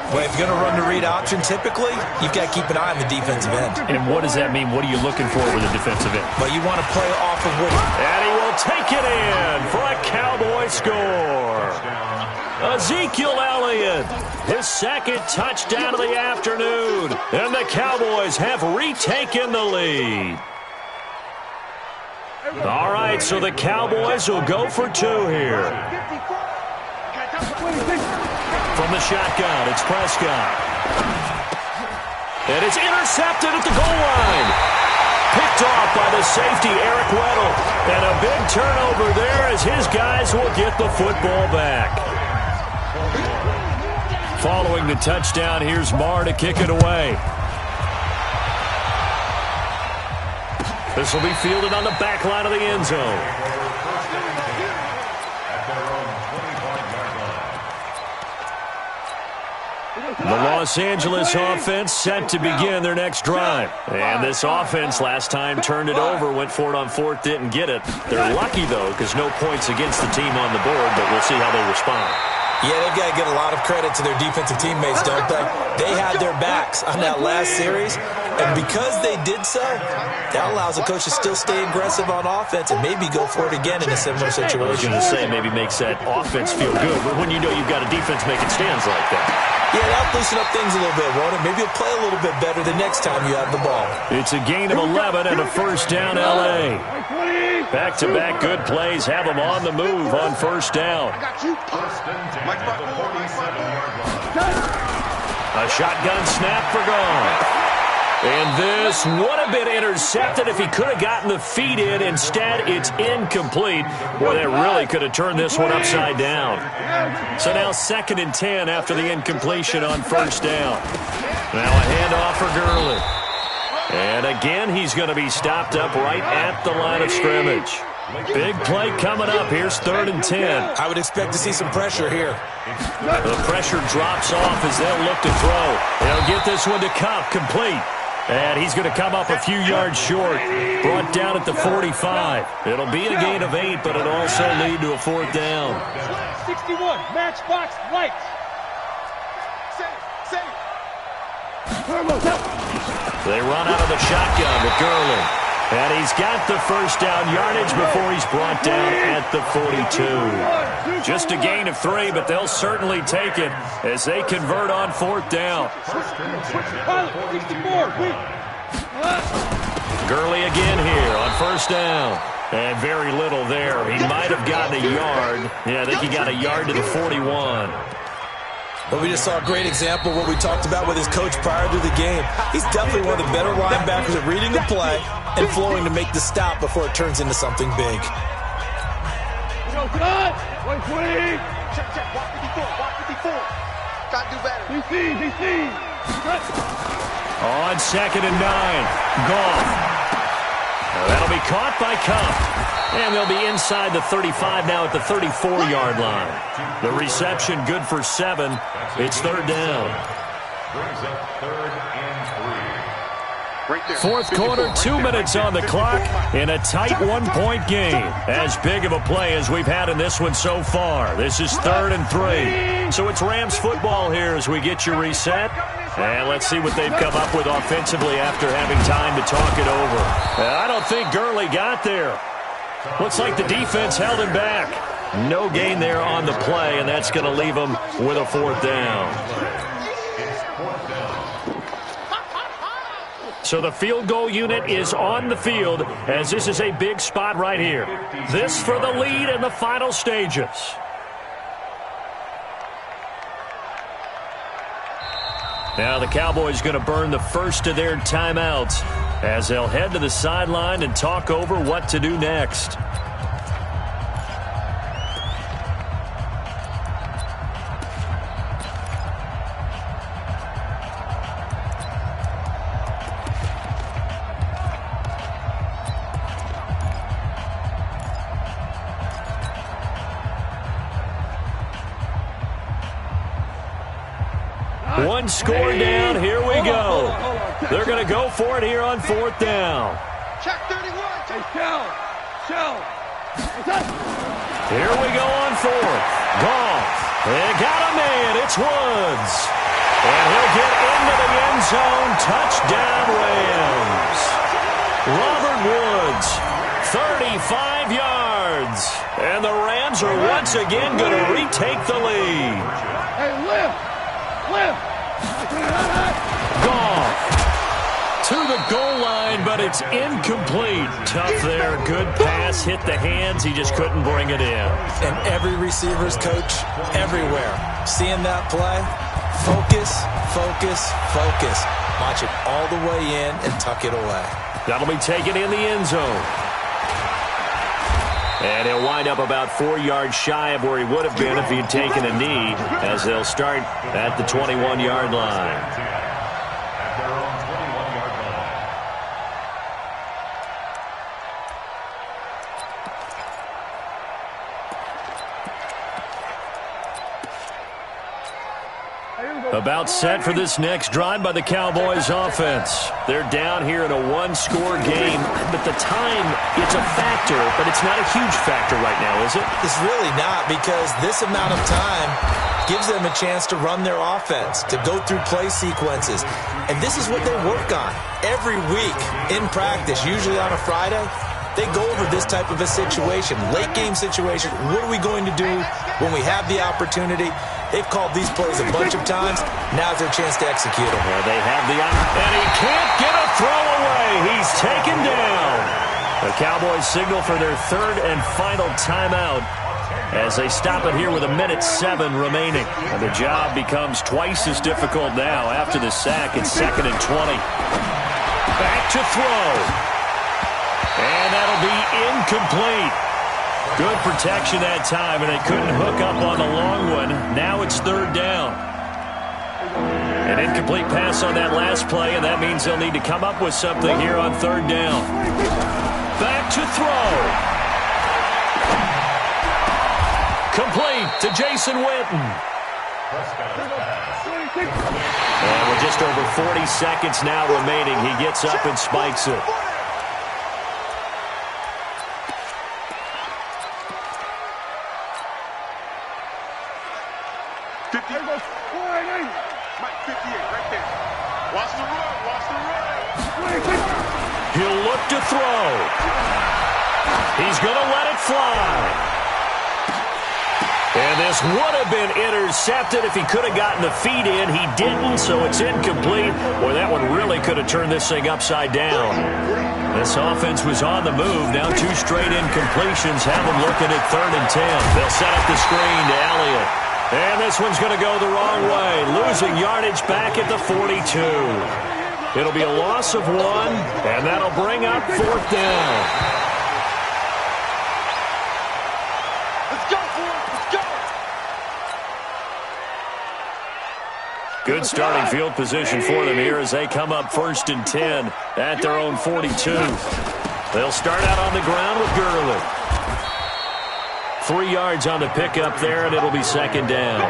Well, if you're going to run the read option, typically, you've got to keep an eye on the defensive end. And what does that mean? What are you looking for with a defensive end? Well, you want to play off of what... And he will take it in for a Cowboy score. Ezekiel Elliott, his second touchdown of the afternoon. And the Cowboys have retaken the lead. All right, so the Cowboys will go for 2 here. From the shotgun, it's Prescott. And it's intercepted at the goal line. Picked off by the safety, Eric Weddle. And a big turnover there as his guys will get the football back. Following the touchdown, here's Marr to kick it away. This will be fielded on the back line of the end zone. The Los Angeles offense set to begin their next drive. And this offense last time turned it over, went for it on 4th, didn't get it. They're lucky, though, because no points against the team on the board, but we'll see how they respond. Yeah, they've got to get a lot of credit to their defensive teammates, don't they? They had their backs on that last series, and because they did so, that allows the coach to still stay aggressive on offense and maybe go for it again in a similar situation. I was going to say maybe makes that offense feel good, but when you know you've got a defense making stands like that. Yeah, that'll loosen up things a little bit, won't it? Maybe you'll play a little bit better the next time you have the ball. It's a gain of 11 and a first down, L.A. Back-to-back good plays have them on the move on first down. A shotgun snap for gone. And this would have been intercepted if he could have gotten the feet in. Instead, it's incomplete. Boy, that really could have turned this one upside down. So now 2nd and 10 after the incompletion on first down. Now a handoff for Gurley. And again, he's going to be stopped up right at the line of scrimmage. Big play coming up. Here's 3rd and 10. I would expect to see some pressure here. The pressure drops off as they'll look to throw. They'll get this one to Kupp, complete. And he's going to come up a few yards short. Brought down at the 45. It'll be a gain of 8, but it'll also lead to a 4th down. 61, matchbox lights. They run out of the shotgun with Gurley. And he's got the first down yardage before he's brought down at the 42. Just a gain of 3, but they'll certainly take it as they convert on 4th down. Gurley again here on 1st down. And very little there. He might have gotten a yard. Yeah, I think he got a yard to the 41. But we just saw a great example of what we talked about with his coach prior to the game. He's definitely one of the better linebackers at reading the play and flowing to make the stop before it turns into something big. Check. Walk 54. Got to do better. DC. On 2nd and 9. Goff. That'll be caught by Cup. And they'll be inside the 35 now at the 34-yard line. The reception good for 7. It's 3rd down. Brings up 3rd and 3. Right there. 4th quarter, 2 minutes on the clock in a tight 1-point game. As big of a play as we've had in this one so far. This is 3rd and 3. So it's Rams football here as we get your reset. And let's see what they've come up with offensively after having time to talk it over. I don't think Gurley got there. Looks like the defense held him back. No gain there on the play, and that's going to leave him with a 4th down. So the field goal unit is on the field as this is a big spot right here. This for the lead in the final stages. Now the Cowboys going to burn the first of their timeouts as they'll head to the sideline and talk over what to do next. One score down, here we go. They're going to go for it here on 4th down. Check 31. Shell. Here we go on 4th. Goff. They got a man. It's Woods. And he'll get into the end zone. Touchdown, Rams. Robert Woods, 35 yards. And the Rams are once again going to retake the lead. Hey, lift. Goff to the goal line, but it's incomplete. Tough there. Good pass. Hit the hands. He just couldn't bring it in. And every receiver's coach everywhere. Seeing that play, focus. Watch it all the way in and tuck it away. That'll be taken in the end zone. And he'll wind up about 4 yards shy of where he would have been if he'd taken a knee as they'll start at the 21-yard line. About set for this next drive by the Cowboys offense. They're down here in a 1-score game, but the time, it's a factor, but it's not a huge factor right now, is it? It's really not, because this amount of time gives them a chance to run their offense, to go through play sequences. And this is what they work on every week in practice, usually on a Friday. They go over this type of a situation, late game situation. What are we going to do when we have the opportunity? They've called these plays a bunch of times. Now's their chance to execute them. Well, they have the opportunity, and he can't get a throw away. He's taken down. The Cowboys signal for their 3rd and final timeout as they stop it here with 1:07 remaining. And the job becomes twice as difficult now after the sack. It's 2nd and 20. Back to throw. And that'll be incomplete. Good protection that time, and they couldn't hook up on the long one. Now it's 3rd down. An incomplete pass on that last play, and that means they'll need to come up with something here on 3rd down. Back to throw. Complete to Jason Witten. And with just over 40 seconds now remaining, he gets up and spikes it. He'll look to throw. He's going to let it fly. And this would have been intercepted if he could have gotten the feet in. He didn't, so it's incomplete. Boy, that one really could have turned this thing upside down. This offense was on the move. Now 2 straight incompletions have them looking at 3rd and 10. They'll set up the screen to Elliott. And this one's going to go the wrong way. Losing yardage back at the 42. It'll be a loss of 1, and that'll bring up 4th down. Good starting field position for them here as they come up 1st and 10 at their own 42. They'll start out on the ground with Gurley. 3 yards on the pickup there, and it'll be 2nd down.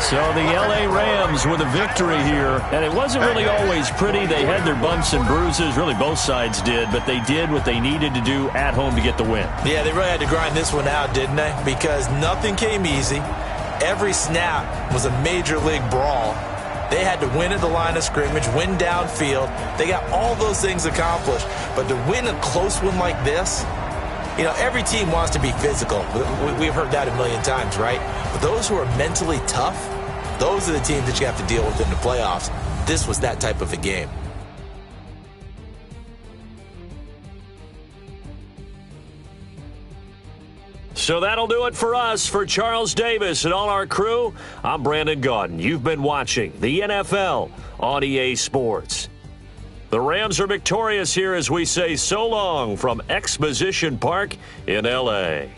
So the L.A. Rams with a victory here, and it wasn't really always pretty. They had their bumps and bruises. Really, both sides did, but they did what they needed to do at home to get the win. Yeah, they really had to grind this one out, didn't they? Because nothing came easy. Every snap was a major league brawl. They had to win at the line of scrimmage, win downfield. They got all those things accomplished. But to win a close one like this, you know, every team wants to be physical. We've heard that a million times, right? But those who are mentally tough, those are the teams that you have to deal with in the playoffs. This was that type of a game. So that'll do it for us. For Charles Davis and all our crew, I'm Brandon Gaudin. You've been watching the NFL on EA Sports. The Rams are victorious here as we say so long from Exposition Park in L.A.